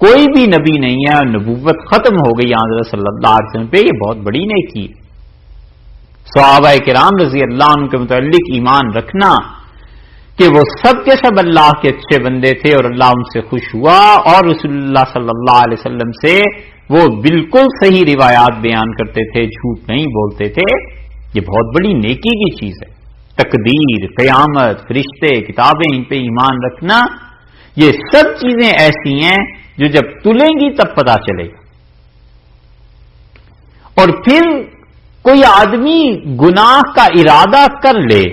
کوئی بھی نبی نہیں ہے اور نبوت ختم ہو گئی حضرت صلی اللہ علیہ وسلم پہ، یہ بہت بڑی نیکی ہے۔ صحابہ کرام رضی اللہ عنہ کے متعلق ایمان رکھنا کہ وہ سب کے سب اللہ کے اچھے بندے تھے اور اللہ ان سے خوش ہوا، اور رسول اللہ صلی اللہ علیہ وسلم سے وہ بالکل صحیح روایات بیان کرتے تھے، جھوٹ نہیں بولتے تھے، یہ بہت بڑی نیکی کی چیز ہے۔ تقدیر، قیامت، فرشتے، کتابیں، ان پہ ایمان رکھنا، یہ سب چیزیں ایسی ہیں جو جب تلیں گی تب پتہ چلے گا۔ اور پھر کوئی آدمی گناہ کا ارادہ کر لے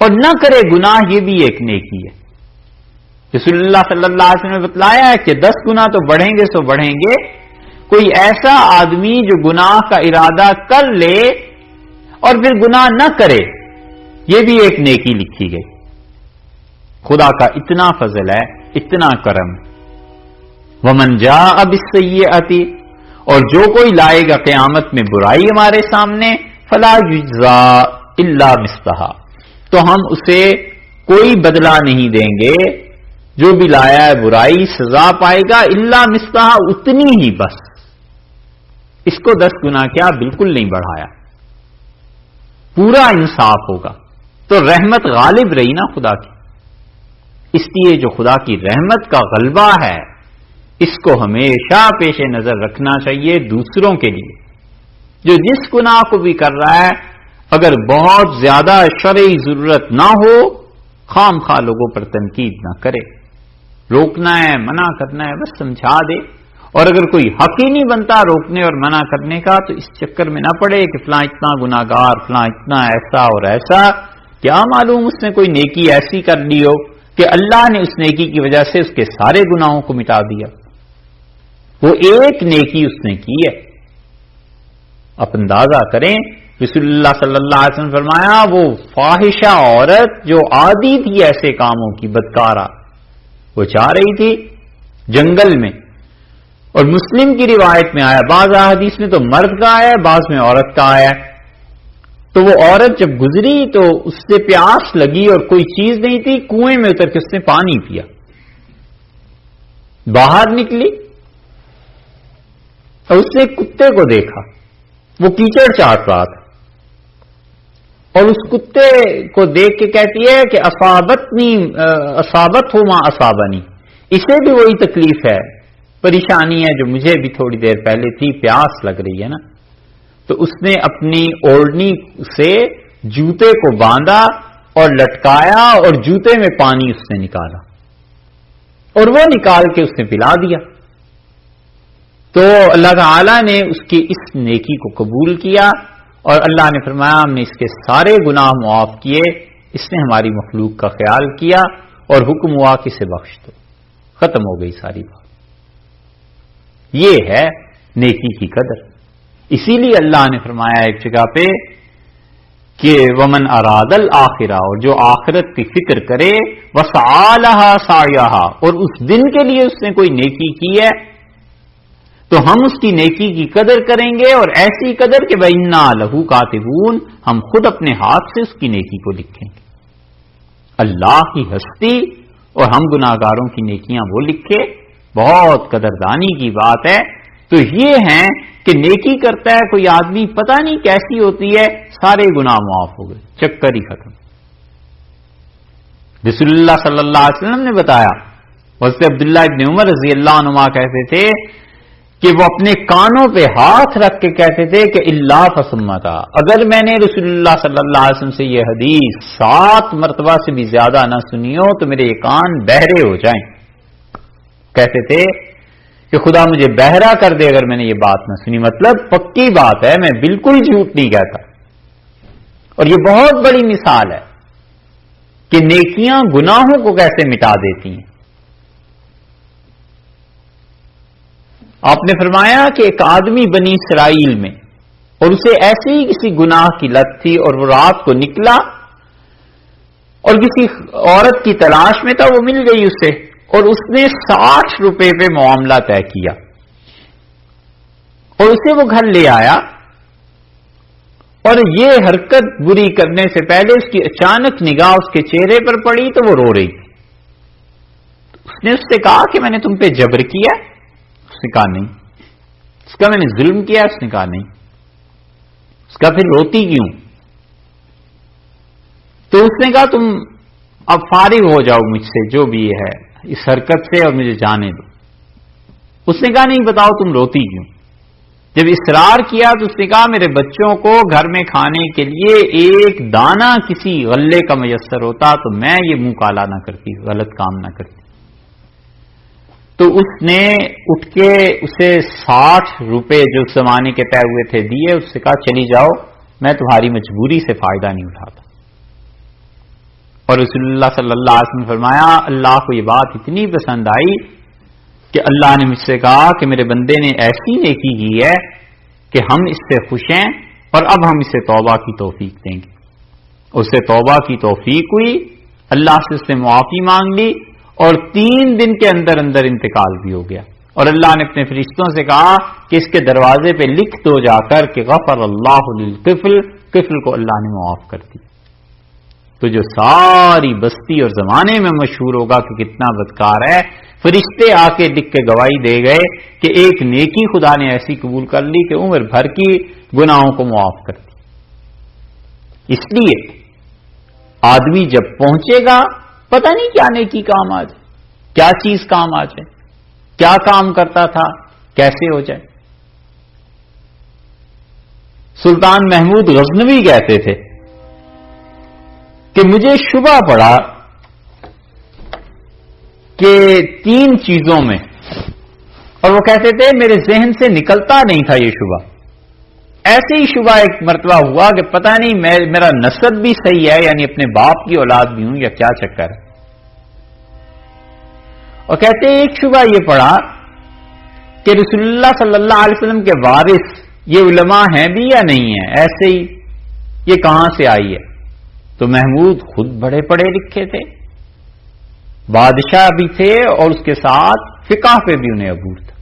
اور نہ کرے گناہ، یہ بھی ایک نیکی ہے۔ رسول اللہ صلی اللہ علیہ وسلم نے بتلایا ہے کہ 10 گنا تو بڑھیں گے سو بڑھیں گے، کوئی ایسا آدمی جو گناہ کا ارادہ کر لے اور پھر گناہ نہ کرے، یہ بھی ایک نیکی لکھی گئی۔ خدا کا اتنا فضل ہے، اتنا کرم۔ وَمَنْ جَاءَ بِالسَّيِّئَةِ، اور جو کوئی لائے گا قیامت میں برائی ہمارے سامنے، فَلَا يُجْزَى إِلَّا مِثْلَهَا، تو ہم اسے کوئی بدلہ نہیں دیں گے، جو بھی لایا ہے برائی سزا پائے گا، الا مثلها، اتنی ہی بس۔ اس کو 10 گنا کیا، بالکل نہیں بڑھایا، پورا انصاف ہوگا۔ تو رحمت غالب رہی نا خدا کی، اس لیے جو خدا کی رحمت کا غلبہ ہے اس کو ہمیشہ پیش نظر رکھنا چاہیے دوسروں کے لیے۔ جو جس گناہ کو بھی کر رہا ہے، اگر بہت زیادہ شرعی ضرورت نہ ہو، خام خواہ لوگوں پر تنقید نہ کرے، روکنا ہے، منع کرنا ہے، بس سمجھا دے۔ اور اگر کوئی حق ہی نہیں بنتا روکنے اور منع کرنے کا، تو اس چکر میں نہ پڑے کہ فلاں اتنا گناہگار، فلاں اتنا ایسا اور ایسا، کیا معلوم اس نے کوئی نیکی ایسی کر لی ہو کہ اللہ نے اس نیکی کی وجہ سے اس کے سارے گناہوں کو مٹا دیا۔ وہ ایک نیکی اس نے کی ہے۔ آپ اندازہ کریں، رسول اللہ صلی اللہ علیہ وسلم فرمایا، وہ فاحشہ عورت جو عادی تھی ایسے کاموں کی، بدکارہ، وہ جا رہی تھی جنگل میں، اور مسلم کی روایت میں آیا، بعض احادیث میں تو مرد کا آیا ہے، بعض میں عورت کا آیا ہے، تو وہ عورت جب گزری تو اس سے پیاس لگی اور کوئی چیز نہیں تھی، کنویں میں اتر کے اس نے پانی پیا، باہر نکلی اور اس نے کتے کو دیکھا، وہ کیچڑ چاٹ رہا تھا، اور اس کتے کو دیکھ کے کہتی ہے کہ اصابت ہو ما اصابنی، اسے بھی وہی تکلیف ہے، پریشانی ہے جو مجھے بھی تھوڑی دیر پہلے تھی، پیاس لگ رہی ہے نا۔ تو اس نے اپنی اوڑھنی سے جوتے کو باندھا اور لٹکایا، اور جوتے میں پانی اس نے نکالا، اور وہ نکال کے اس نے پلا دیا۔ تو اللہ تعالی نے اس کی اس نیکی کو قبول کیا، اور اللہ نے فرمایا ہم نے اس کے سارے گناہ معاف کیے، اس نے ہماری مخلوق کا خیال کیا، اور حکم ہوا کہ اسے بخش دو، ختم ہو گئی ساری بات۔ یہ ہے نیکی کی قدر۔ اسی لیے اللہ نے فرمایا ایک جگہ پہ کہ ومن اراد الآخرہ، اور جو آخرت کی فکر کرے، وسعی لہا سعیہا، اور اس دن کے لیے اس نے کوئی نیکی کی ہے تو ہم اس کی نیکی کی قدر کریں گے، اور ایسی قدر کہ وَإِنَّا لَهُ كَاتِبُونَ، ہم خود اپنے ہاتھ سے اس کی نیکی کو لکھیں گے۔ اللہ کی ہستی اور ہم گناہگاروں کی نیکیاں وہ لکھے، بہت قدردانی کی بات ہے۔ تو یہ ہیں کہ نیکی کرتا ہے کوئی آدمی، پتہ نہیں کیسی ہوتی ہے، سارے گناہ معاف ہو گئے، چکر ہی ختم۔ رسول اللہ صلی اللہ علیہ وسلم نے بتایا، حضرت عبداللہ ابن عمر رضی اللہ عنہما کہتے تھے کہ وہ اپنے کانوں پہ ہاتھ رکھ کے کہتے تھے کہ اللہ فسمتا، اگر میں نے رسول اللہ صلی اللہ علیہ وسلم سے یہ حدیث 7 مرتبہ سے بھی زیادہ نہ سنی ہو تو میرے یہ کان بہرے ہو جائیں۔ کہتے تھے کہ خدا مجھے بہرا کر دے اگر میں نے یہ بات نہ سنی، مطلب پکی بات ہے، میں بالکل جھوٹ نہیں کہتا۔ اور یہ بہت بڑی مثال ہے کہ نیکیاں گناہوں کو کیسے مٹا دیتی ہیں۔ آپ نے فرمایا کہ ایک آدمی بنی اسرائیل میں، اور اسے ایسے ہی کسی گناہ کی لت تھی، اور وہ رات کو نکلا اور کسی عورت کی تلاش میں تھا، وہ مل گئی اسے، اور اس نے 60 روپے پہ معاملہ طے کیا، اور اسے وہ گھر لے آیا، اور یہ حرکت بری کرنے سے پہلے اس کی اچانک نگاہ اس کے چہرے پر پڑی تو وہ رو رہی تھی۔ اس نے اس سے کہا کہ میں نے تم پہ جبر کیا؟ اس نے کہا نہیں۔ اس کا میں نے ظلم کیا؟ اس نے کہا نہیں۔ اس کا پھر روتی کیوں؟ تو اس نے کہا تم اب فارغ ہو جاؤ مجھ سے، جو بھی ہے اس حرکت سے، اور مجھے جانے دو۔ اس نے کہا نہیں، بتاؤ تم روتی کیوں؟ جب اصرار کیا تو اس نے کہا میرے بچوں کو گھر میں کھانے کے لیے ایک دانہ کسی غلے کا میسر ہوتا تو میں یہ منہ کالا نہ کرتی، غلط کام نہ کرتی۔ تو اس نے اٹھ کے اسے 60 روپے جو زمانے کے طے ہوئے تھے دیے، اس سے کہا چلی جاؤ، میں تمہاری مجبوری سے فائدہ نہیں اٹھاتا۔ اور رسول اللہ صلی اللہ علیہ وسلم نے فرمایا اللہ کو یہ بات اتنی پسند آئی کہ اللہ نے مجھ سے کہا کہ میرے بندے نے ایسی نیکی کی ہے کہ ہم اس سے خوش ہیں، اور اب ہم اسے توبہ کی توفیق دیں گے۔ اسے توبہ کی توفیق ہوئی، اللہ سے اس نے معافی مانگ لی، اور 3 دن کے اندر اندر انتقال بھی ہو گیا۔ اور اللہ نے اپنے فرشتوں سے کہا کہ اس کے دروازے پہ لکھ دو جا کر کہ غفر اللہ للقفل، قفل کو اللہ نے معاف کر دی۔ تو جو ساری بستی اور زمانے میں مشہور ہوگا کہ کتنا بدکار ہے، فرشتے آ کے لکھ کے گواہی دے گئے کہ ایک نیکی خدا نے ایسی قبول کر لی کہ عمر بھر کی گناہوں کو معاف کر دی۔ اس لیے آدمی جب پہنچے گا پتہ نہیں کیا نیکی کام آ جائے، کیا چیز کام آ جائے، کیا کام کرتا تھا کیسے ہو جائے۔ سلطان محمود غزنوی کہتے تھے کہ مجھے شبہ پڑا کہ 3 چیزوں میں، اور وہ کہتے تھے میرے ذہن سے نکلتا نہیں تھا یہ شبہ۔ ایسے ہی شبہ ایک مرتبہ ہوا کہ پتہ نہیں میرا نسب بھی صحیح ہے، یعنی اپنے باپ کی اولاد بھی ہوں یا کیا چکر ہے۔ اور کہتے ایک شبہ یہ پڑا کہ رسول اللہ صلی اللہ علیہ وسلم کے وارث یہ علماء ہیں بھی یا نہیں ہیں، ایسے ہی یہ کہاں سے آئی ہے۔ تو محمود خود بڑے پڑھے لکھے تھے، بادشاہ بھی تھے، اور اس کے ساتھ فقہ پہ بھی انہیں عبور تھا،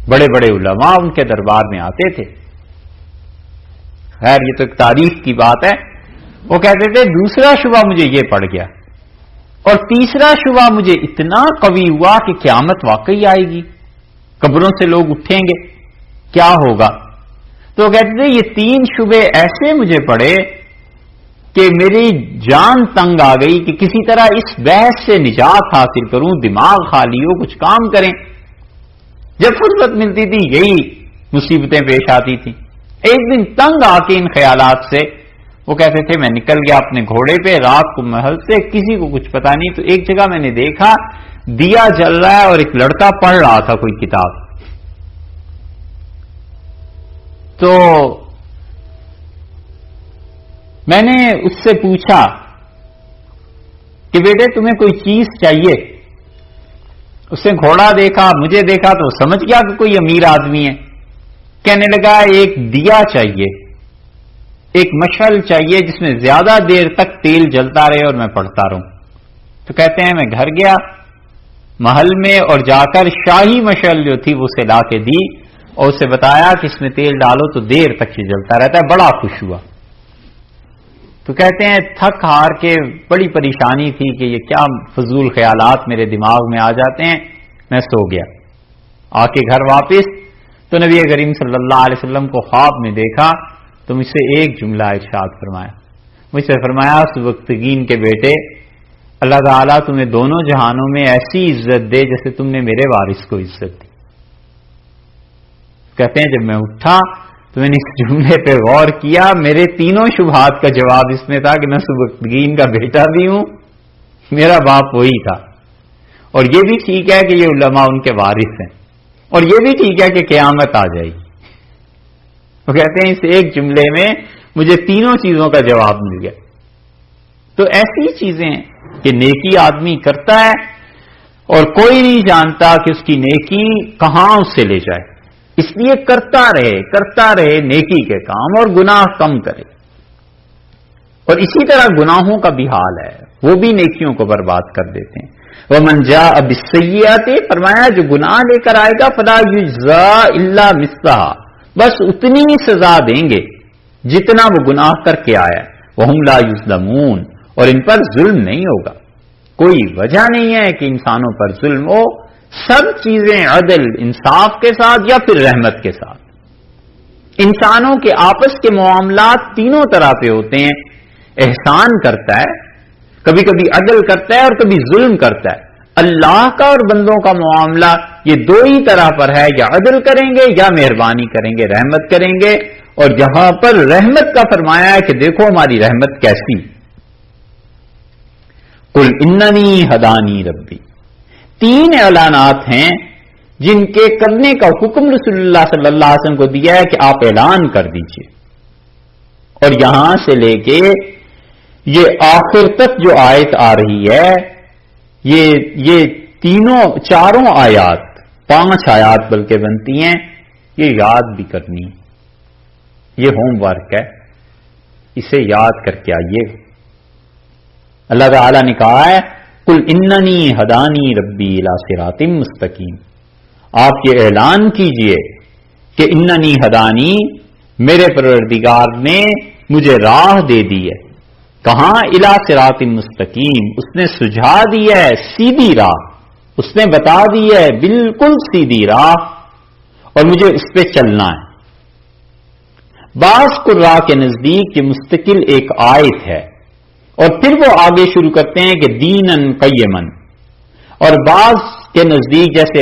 بڑے بڑے علماء ان کے دربار میں آتے تھے۔ خیر یہ تو ایک تاریخ کی بات ہے۔ وہ کہتے تھے دوسرا شبہ مجھے یہ پڑ گیا، اور تیسرا شبہ مجھے اتنا قوی ہوا کہ قیامت واقعی آئے گی، قبروں سے لوگ اٹھیں گے، کیا ہوگا۔ تو وہ کہتے تھے یہ 3 شبے ایسے مجھے پڑے کہ میری جان تنگ آ گئی کہ کسی طرح اس بحث سے نجات حاصل کروں، دماغ خالی ہو، کچھ کام کریں۔ جب فرصت ملتی تھی یہی مصیبتیں پیش آتی تھی۔ ایک دن تنگ آ کے ان خیالات سے وہ کہتے تھے میں نکل گیا اپنے گھوڑے پہ رات کو محل سے، کسی کو کچھ پتا نہیں، تو ایک جگہ میں نے دیکھا دیا جل رہا ہے اور ایک لڑکا پڑھ رہا تھا کوئی کتاب۔ تو میں نے اس سے پوچھا کہ بیٹے تمہیں کوئی چیز چاہیے؟ اس نے گھوڑا دیکھا، مجھے دیکھا تو سمجھ گیا کہ کوئی امیر آدمی ہے۔ کہنے لگا ایک دیا چاہیے۔ ایک مشعل چاہیے جس میں زیادہ دیر تک تیل جلتا رہے اور میں پڑھتا رہوں. تو کہتے ہیں میں گھر گیا محل میں اور جا کر شاہی مشعل جو تھی وہ اسے لا کے دی اور اسے بتایا کہ اس میں تیل ڈالو تو دیر تک یہ جلتا رہتا ہے. بڑا خوش ہوا. تو کہتے ہیں تھک ہار کے بڑی پریشانی تھی کہ یہ کیا فضول خیالات میرے دماغ میں آ جاتے ہیں. میں سو گیا. آ کے گھر واپس تو نبی کریم صلی اللہ علیہ وسلم کو خواب میں دیکھا تو مجھ سے ایک جملہ ارشاد فرمایا. مجھ سے فرمایا سبکتگین کے بیٹے اللہ تعالیٰ تمہیں دونوں جہانوں میں ایسی عزت دے جیسے تم نے میرے وارث کو عزت دی. کہتے ہیں جب میں اٹھا تو میں نے اس جملے پہ غور کیا. میرے تینوں شبہات کا جواب اس میں تھا کہ میں سبکتگین کا بیٹا بھی ہوں, میرا باپ وہی تھا, اور یہ بھی ٹھیک ہے کہ یہ علماء ان کے وارث ہیں, اور یہ بھی ٹھیک ہے کہ قیامت آ جائے گی. وہ کہتے ہیں اس ایک جملے میں مجھے تینوں چیزوں کا جواب مل گیا. تو ایسی چیزیں کہ نیکی آدمی کرتا ہے اور کوئی نہیں جانتا کہ اس کی نیکی کہاں اس سے لے جائے, اس لیے کرتا رہے نیکی کے کام اور گناہ کم کرے. اور اسی طرح گناہوں کا بھی حال ہے, وہ بھی نیکیوں کو برباد کر دیتے ہیں. وَمَنْ جَاءَ بِالسَّيِّئَةِ فرمایا جو گناہ لے کر آئے گا فَلَا يُجْزَىٰ إِلَّا مِثْلَهَا بس اتنی ہی سزا دیں گے جتنا وہ گناہ کر کے آیا. وَهُمْ لَا يُظْلَمُونَ اور ان پر ظلم نہیں ہوگا. کوئی وجہ نہیں ہے کہ انسانوں پر ظلم ہو. سب چیزیں عدل انصاف کے ساتھ یا پھر رحمت کے ساتھ. انسانوں کے آپس کے معاملات تینوں طرح پہ ہوتے ہیں. احسان کرتا ہے, کبھی کبھی عدل کرتا ہے اور کبھی ظلم کرتا ہے. اللہ کا اور بندوں کا معاملہ یہ دو ہی طرح پر ہے, یا عدل کریں گے یا مہربانی کریں گے, رحمت کریں گے. اور جہاں پر رحمت کا فرمایا ہے کہ دیکھو ہماری رحمت کیسی. قل اننی ہدانی ربی, تین اعلانات ہیں جن کے کرنے کا حکم رسول اللہ صلی اللہ علیہ وسلم کو دیا ہے کہ آپ اعلان کر دیجئے. اور یہاں سے لے کے یہ آخر تک جو آیت آ رہی ہے, یہ تینوں چاروں آیات, 5 آیات بلکہ بنتی ہیں, یہ یاد بھی کرنی ہے. یہ ہوم ورک ہے, اسے یاد کر کے آئیے. اللہ تعالی نے کہا ہے قل اننی ہدانی ربی الی صراط مستقیم. آپ یہ اعلان کیجئے کہ اننی ہدانی, میرے پروردگار نے مجھے راہ دے دی ہے. کہاں؟ الی صراط مستقیم, اس نے سجھا دی ہے سیدھی راہ, اس نے بتا دی ہے بالکل سیدھی راہ, اور مجھے اس پہ چلنا ہے. بعض قراء کے نزدیک یہ مستقل ایک آیت ہے, اور پھر وہ آگے شروع کرتے ہیں کہ دینن قیمن. اور بعض کے نزدیک جیسے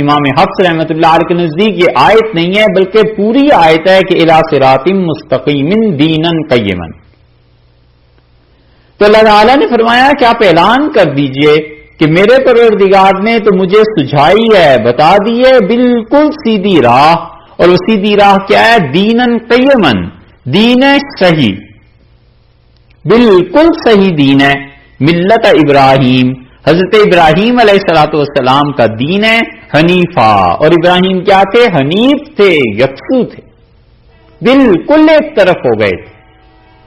امام حفص رحمۃ اللہ علیہ کے نزدیک یہ آیت نہیں ہے بلکہ پوری آیت ہے کہ الی صراط مستقیم دینن قیمن. تو اللہ تعالیٰ نے فرمایا کہ آپ اعلان کر دیجئے کہ میرے پروردگار نے تو مجھے سجھائی ہے, بتا دی ہے بالکل سیدھی راہ. اور وہ سیدھی راہ کیا ہے؟ دینن قیمن, دین صحیح, بالکل صحیح دین ہے. ملت ابراہیم, حضرت ابراہیم علیہ الصلوۃ والسلام کا دین ہے. حنیفہ, اور ابراہیم کیا تھے؟ حنیف تھے, یکسو تھے, بالکل ایک طرف ہو گئے تھے.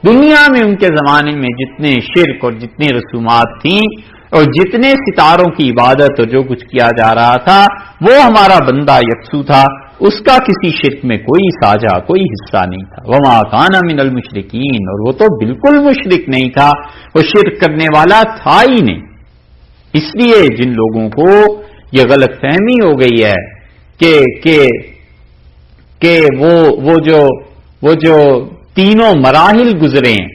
دنیا میں ان کے زمانے میں جتنے شرک اور جتنی رسومات تھیں اور جتنے ستاروں کی عبادت اور جو کچھ کیا جا رہا تھا, وہ ہمارا بندہ یکسو تھا, اس کا کسی شرک میں کوئی ساجھا, کوئی حصہ نہیں تھا. وما کان من المشرکین, اور وہ تو بالکل مشرک نہیں تھا, وہ شرک کرنے والا تھا ہی نہیں. اس لیے جن لوگوں کو یہ غلط فہمی ہو گئی ہے کہ وہ جو تینوں مراحل گزرے ہیں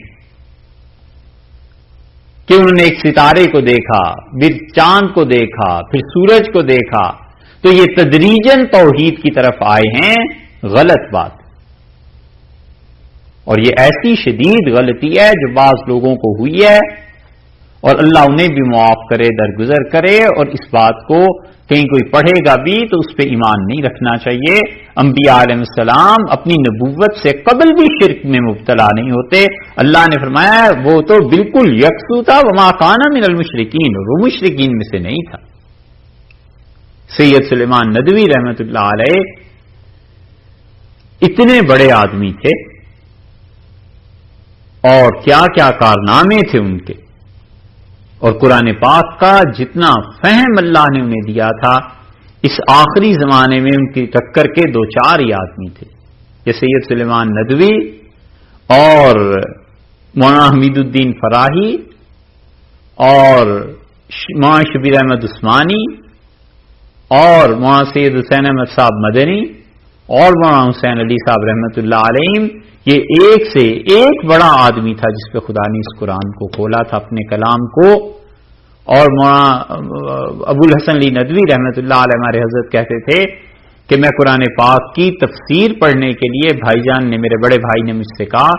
کہ انہوں نے ایک ستارے کو دیکھا, پھر چاند کو دیکھا, پھر سورج کو دیکھا, تو یہ تدریجاً توحید کی طرف آئے ہیں, غلط بات. اور یہ ایسی شدید غلطی ہے جو بعض لوگوں کو ہوئی ہے, اور اللہ انہیں بھی معاف کرے, درگزر کرے. اور اس بات کو کہیں کوئی پڑھے گا بھی تو اس پہ ایمان نہیں رکھنا چاہیے. انبیاء علیہ السلام اپنی نبوت سے قبل بھی شرک میں مبتلا نہیں ہوتے. اللہ نے فرمایا وہ تو بالکل یکسو تھا, وما کان من المشرکین, اور وہ مشرکین میں سے نہیں تھا. سید سلیمان ندوی رحمت اللہ علیہ اتنے بڑے آدمی تھے اور کیا کیا کارنامے تھے ان کے، اور قرآن پاک کا جتنا فہم اللہ نے انہیں دیا تھا، اس آخری زمانے میں ان کی ٹکر کے 2-4 ہی آدمی تھے، یہ سید سلیمان ندوی اور مولانا حمید الدین فراہی اور مولانا شبیر احمد عثمانی اور مولانا سید حسین احمد صاحب مدنی اور مولانا حسین علی صاحب رحمۃ اللہ علیہ، یہ ایک سے ایک بڑا آدمی تھا جس پہ خدا نے اس قرآن کو کھولا تھا اپنے کلام کو۔ اور مولانا ابو الحسن علی ندوی رحمۃ اللہ علیہ ہمارے حضرت کہتے تھے کہ میں قرآن پاک کی تفسیر پڑھنے کے لیے بھائی جان نے، میرے بڑے بھائی نے مجھ سے کہا،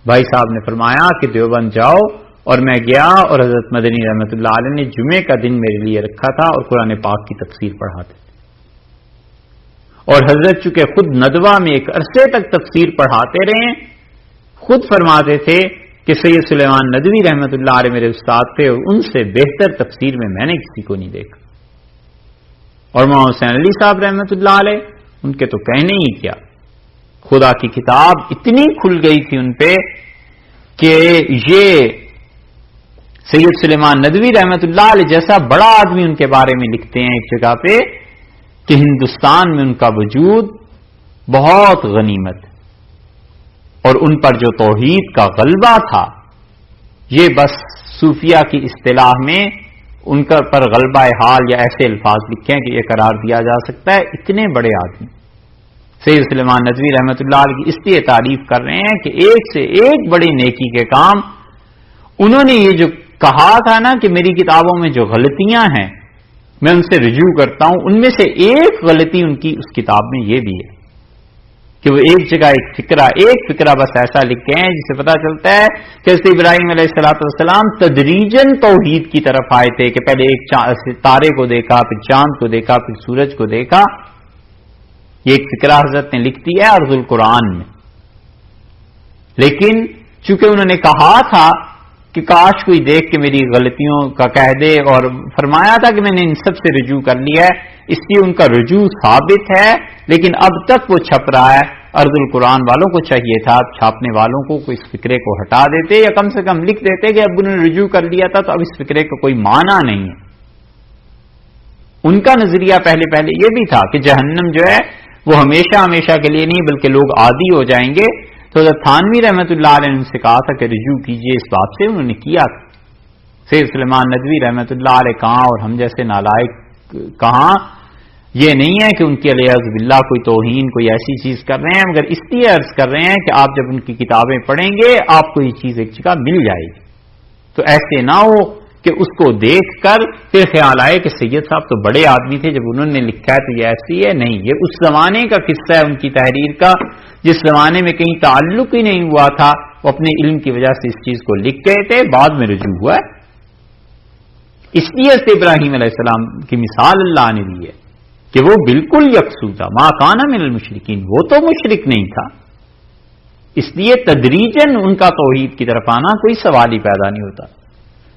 بھائی صاحب نے فرمایا کہ دیوبند جاؤ، اور میں گیا اور حضرت مدنی رحمۃ اللہ علیہ نے جمعے کا دن میرے لیے رکھا تھا اور قرآن پاک کی تفسیر پڑھاتے تھے، اور حضرت چونکہ خود ندوہ میں ایک عرصے تک تفسیر پڑھاتے رہے، خود فرماتے تھے کہ سید سلیمان ندوی رحمۃ اللہ علیہ میرے استاد تھے اور ان سے بہتر تفسیر میں نے کسی کو نہیں دیکھا، اور مولانا حسین علی صاحب رحمۃ اللہ علیہ ان کے تو کہنے ہی کیا، خدا کی کتاب اتنی کھل گئی تھی ان پہ کہ یہ سید سلیمان ندوی رحمۃ اللہ علیہ جیسا بڑا آدمی ان کے بارے میں لکھتے ہیں ایک جگہ پہ کہ ہندوستان میں ان کا وجود بہت غنیمت ہے، اور ان پر جو توحید کا غلبہ تھا، یہ بس صوفیہ کی اصطلاح میں ان کا پر غلبہ حال یا ایسے الفاظ لکھے ہیں کہ یہ قرار دیا جا سکتا ہے، اتنے بڑے آدمی سید سلیمان ندوی رحمۃ اللہ علیہ کی اس لیے تعریف کر رہے ہیں کہ ایک سے ایک بڑی نیکی کے کام انہوں نے، یہ جو کہا تھا نا کہ میری کتابوں میں جو غلطیاں ہیں میں ان سے رجوع کرتا ہوں، ان میں سے ایک غلطی ان کی اس کتاب میں یہ بھی ہے کہ وہ ایک جگہ ایک فکرہ بس ایسا لکھے ہیں جسے پتا چلتا ہے کہ حضرت ابراہیم علیہ الصلوۃ والسلام تدریجاً توحید کی طرف آئے تھے کہ پہلے ایک تارے کو دیکھا، پھر چاند کو دیکھا، پھر سورج کو دیکھا، یہ ایک فکرہ حضرت نے لکھ دیا ہے عرض القرآن میں، لیکن چونکہ انہوں نے کہا تھا کہ کاش کوئی دیکھ کے میری غلطیوں کا کہہ دے، اور فرمایا تھا کہ میں نے ان سب سے رجوع کر لیا ہے، اس لیے ان کا رجوع ثابت ہے، لیکن اب تک وہ چھپ رہا ہے۔ عرض القرآن والوں کو چاہیے تھا چھاپنے والوں کو کوئی اس فکرے کو ہٹا دیتے، یا کم سے کم لکھ دیتے کہ اب انہوں نے رجوع کر لیا تھا تو اب اس فکرے کا کوئی معنی نہیں ہے۔ ان کا نظریہ پہلے یہ بھی تھا کہ جہنم جو ہے وہ ہمیشہ کے لیے نہیں بلکہ لوگ عادی ہو جائیں گے، تو حضرت تھانوی رحمۃ اللہ علیہ نے ان سے کہا تھا کہ رجوع کیجئے، اس بات سے انہوں نے کیا تھا۔ سید سلیمان ندوی رحمۃ اللہ علیہ کہاں اور ہم جیسے نالائق کہاں، یہ نہیں ہے کہ ان کے علیہ باللہ کوئی توہین کوئی ایسی چیز کر رہے ہیں، مگر اس لیے عرض کر رہے ہیں کہ آپ جب ان کی کتابیں پڑھیں گے آپ کو یہ چیز ایک جگہ مل جائے گی، تو ایسے نہ ہو کہ اس کو دیکھ کر پھر خیال آئے کہ سید صاحب تو بڑے آدمی تھے، جب انہوں نے لکھا ہے تو یہ ایسی ہے، نہیں، یہ اس زمانے کا قصہ ہے ان کی تحریر کا، جس زمانے میں کہیں تعلق ہی نہیں ہوا تھا، وہ اپنے علم کی وجہ سے اس چیز کو لکھ گئے تھے، بعد میں رجوع ہوا ہے۔ اس لیے سے ابراہیم علیہ السلام کی مثال اللہ نے دی ہے کہ وہ بالکل یکسو تھا، ما کان من المشرکین، وہ تو مشرک نہیں تھا، اس لیے تدریجاً ان کا توحید کی طرف آنا کوئی سوال ہی پیدا نہیں ہوتا۔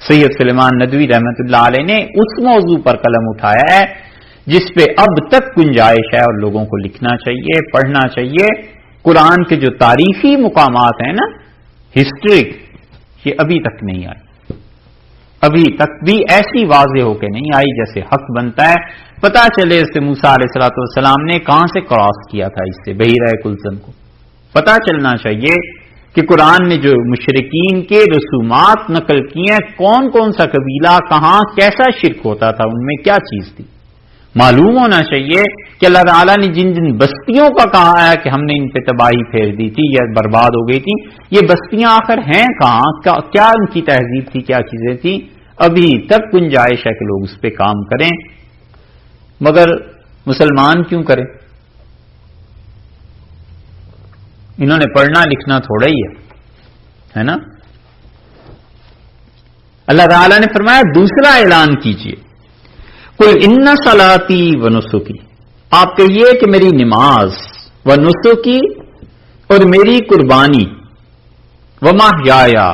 سید سلیمان ندوی رحمۃ اللہ علیہ نے اس موضوع پر قلم اٹھایا ہے جس پہ اب تک گنجائش ہے اور لوگوں کو لکھنا چاہیے، پڑھنا چاہیے۔ قرآن کے جو تاریخی مقامات ہیں نا، ہسٹری، یہ ابھی تک نہیں آئی، ابھی تک بھی ایسی واضح ہو کے نہیں آئی جیسے حق بنتا ہے۔ پتا چلے اس سے موسیٰ علیہ الصلوۃ والسلام نے کہاں سے کراس کیا تھا اس سے بحیرہ کلثم کو، پتا چلنا چاہیے کہ قرآن نے جو مشرکین کے رسومات نقل کیے ہیں، کون کون سا قبیلہ کہاں کیسا شرک ہوتا تھا، ان میں کیا چیز تھی، معلوم ہونا چاہیے کہ اللہ تعالیٰ نے جن جن بستیوں کا کہا ہے کہ ہم نے ان پہ تباہی پھیر دی تھی یا برباد ہو گئی تھی، یہ بستیاں آخر ہیں کہاں، کیا ان کی تہذیب تھی، کیا چیزیں تھیں، ابھی تک گنجائش ہے کہ لوگ اس پہ کام کریں، مگر مسلمان کیوں کریں؟ انہوں نے پڑھنا لکھنا تھوڑا ہی ہے نا۔ اللہ تعالیٰ نے فرمایا دوسرا اعلان کیجئے، قل ان صلاتی و نسکی، آپ کہیے کہ میری نماز، و نسکی اور میری قربانی، و محیایا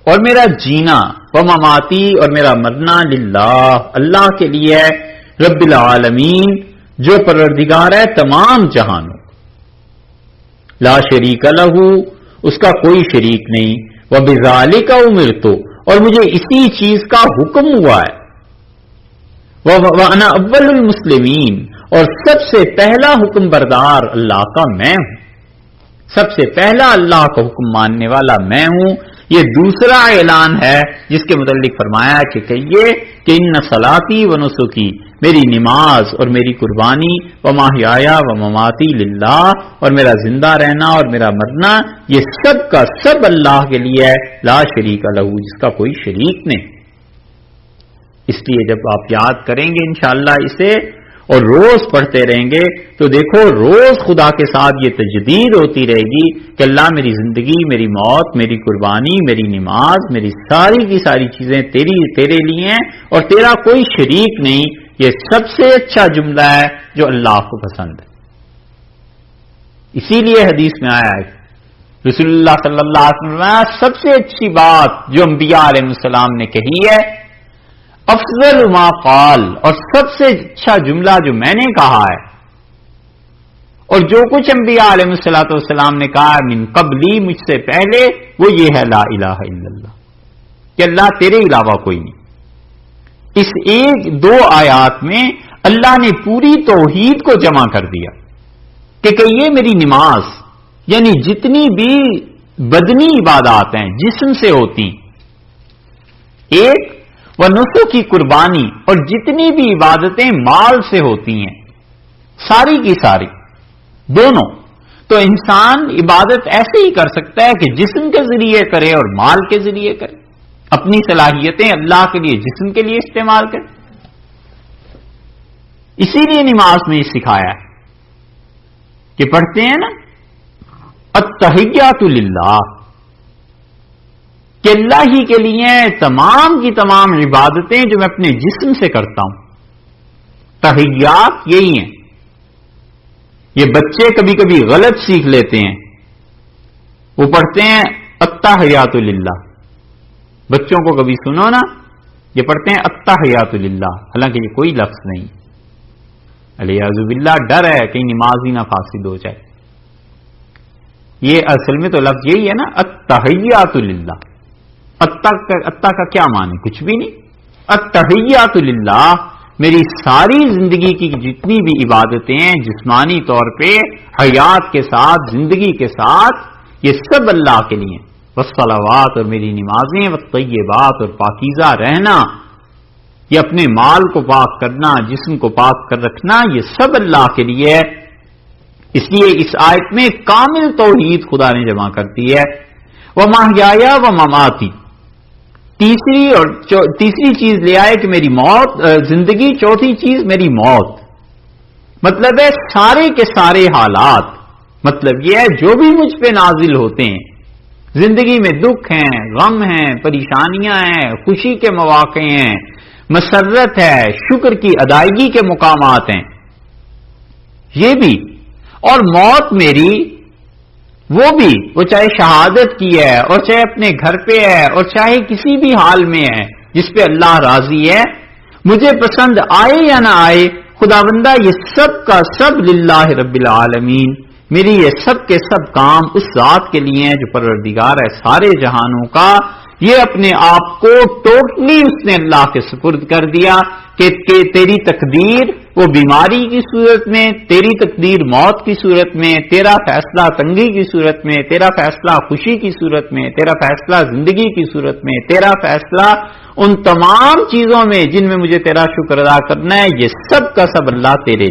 اور میرا جینا، و مماتی اور میرا مرنا، للہ اللہ کے لیے، رب العالمین جو پروردگار ہے تمام جہانوں، لا شریک لہ اس کا کوئی شریک نہیں، وَبِذَالِكَ أُمِرْتُ، اور مجھے اسی چیز کا حکم ہوا ہے، وَأَنَا أَوَّلُ الْمُسْلِمِينَ، اور سب سے پہلا حکم بردار اللہ کا میں ہوں، سب سے پہلا اللہ کا حکم ماننے والا میں ہوں۔ یہ دوسرا اعلان ہے جس کے متعلق فرمایا کہ کہیے کہ ان صلاتی و نسکی، میری نماز اور میری قربانی، ومحیایا و مماتی للہ، اور میرا زندہ رہنا اور میرا مرنا یہ سب کا سب اللہ کے لیے ہے، لا شریک لہ، جس کا کوئی شریک نہیں۔ اس لیے جب آپ یاد کریں گے انشاءاللہ اسے اور روز پڑھتے رہیں گے تو دیکھو روز خدا کے ساتھ یہ تجدید ہوتی رہے گی کہ اللہ میری زندگی، میری موت، میری قربانی، میری نماز، میری ساری کی ساری چیزیں تیرے لیے ہیں اور تیرا کوئی شریک نہیں۔ یہ سب سے اچھا جملہ ہے جو اللہ کو پسند ہے۔ اسی لیے حدیث میں آیا ہے رسول اللہ صلی اللہ علیہ وسلم سب سے اچھی بات جو انبیاء علیہ السلام نے کہی ہے، افضل ما قال، اور سب سے اچھا جملہ جو میں نے کہا ہے اور جو کچھ انبیاء علیہ الصلوۃ والسلام نے کہا من قبلی، مجھ سے پہلے، وہ یہ ہے لا الہ الا اللہ، کہ اللہ تیرے علاوہ کوئی نہیں۔ اس ایک دو آیات میں اللہ نے پوری توحید کو جمع کر دیا کہ یہ میری نماز، یعنی جتنی بھی بدنی عبادات ہیں جسم سے ہوتی، ایک وہ نسخ کی قربانی، اور جتنی بھی عبادتیں مال سے ہوتی ہیں ساری کی ساری، دونوں۔ تو انسان عبادت ایسے ہی کر سکتا ہے کہ جسم کے ذریعے کرے اور مال کے ذریعے کرے، اپنی صلاحیتیں اللہ کے لیے جسم کے لیے استعمال کرے۔ اسی لیے نماز میں یہ سکھایا ہے کہ پڑھتے ہیں نا التحیات للہ، کہ اللہ ہی کے لیے تمام کی تمام عبادتیں جو میں اپنے جسم سے کرتا ہوں، تحیات یہی ہیں۔ یہ بچے کبھی کبھی غلط سیکھ لیتے ہیں، وہ پڑھتے ہیں التحیات للہ، بچوں کو کبھی سنو نا یہ پڑھتے ہیں التحیات للہ، حالانکہ یہ کوئی لفظ نہیں، الیاذ باللہ، ڈر ہے کہیں نماز ہی نہ فاسد ہو جائے۔ یہ اصل میں تو لفظ یہی ہے نا التحیات للہ۔ اتا کا کیا معنی؟ کچھ بھی نہیں۔ التحیات للہ، میری ساری زندگی کی جتنی بھی عبادتیں ہیں جسمانی طور پہ حیات کے ساتھ، زندگی کے ساتھ، یہ سب اللہ کے لیے، والصلوات، اور میری نمازیں، والطیبات، اور پاکیزہ رہنا، یہ اپنے مال کو پاک کرنا، جسم کو پاک کر رکھنا، یہ سب اللہ کے لیے ہے۔ اس لیے اس آیت میں کامل توحید خدا نے جمع کرتی ہے۔ وَمَحْيَايَ وَمَمَاتِي، تیسری چیز لے آئے کہ میری موت، زندگی، چوتھی چیز میری موت، مطلب ہے سارے کے سارے حالات، مطلب یہ ہے جو بھی مجھ پہ نازل ہوتے ہیں زندگی میں، دکھ ہیں، غم ہیں، پریشانیاں ہیں، خوشی کے مواقع ہیں، مسرت ہے، شکر کی ادائیگی کے مقامات ہیں، یہ بھی، اور موت میری وہ بھی، وہ چاہے شہادت کی ہے اور چاہے اپنے گھر پہ ہے اور چاہے کسی بھی حال میں ہے جس پہ اللہ راضی ہے، مجھے پسند آئے یا نہ آئے، خدا بندہ یہ سب کا سب للہ رب العالمین، میری یہ سب کے سب کام اس ذات کے لیے ہیں جو پروردگار ہے سارے جہانوں کا۔ یہ اپنے آپ کو ٹوٹلی اس نے اللہ کے سپرد کر دیا کہ تیری تقدیر وہ بیماری کی صورت میں، تیری تقدیر موت کی صورت میں، تیرا فیصلہ تنگی کی صورت میں، تیرا فیصلہ خوشی کی صورت میں، تیرا فیصلہ زندگی کی صورت میں، تیرا فیصلہ ان تمام چیزوں میں جن میں مجھے تیرا شکر ادا کرنا ہے، یہ سب کا سب اللہ تیرے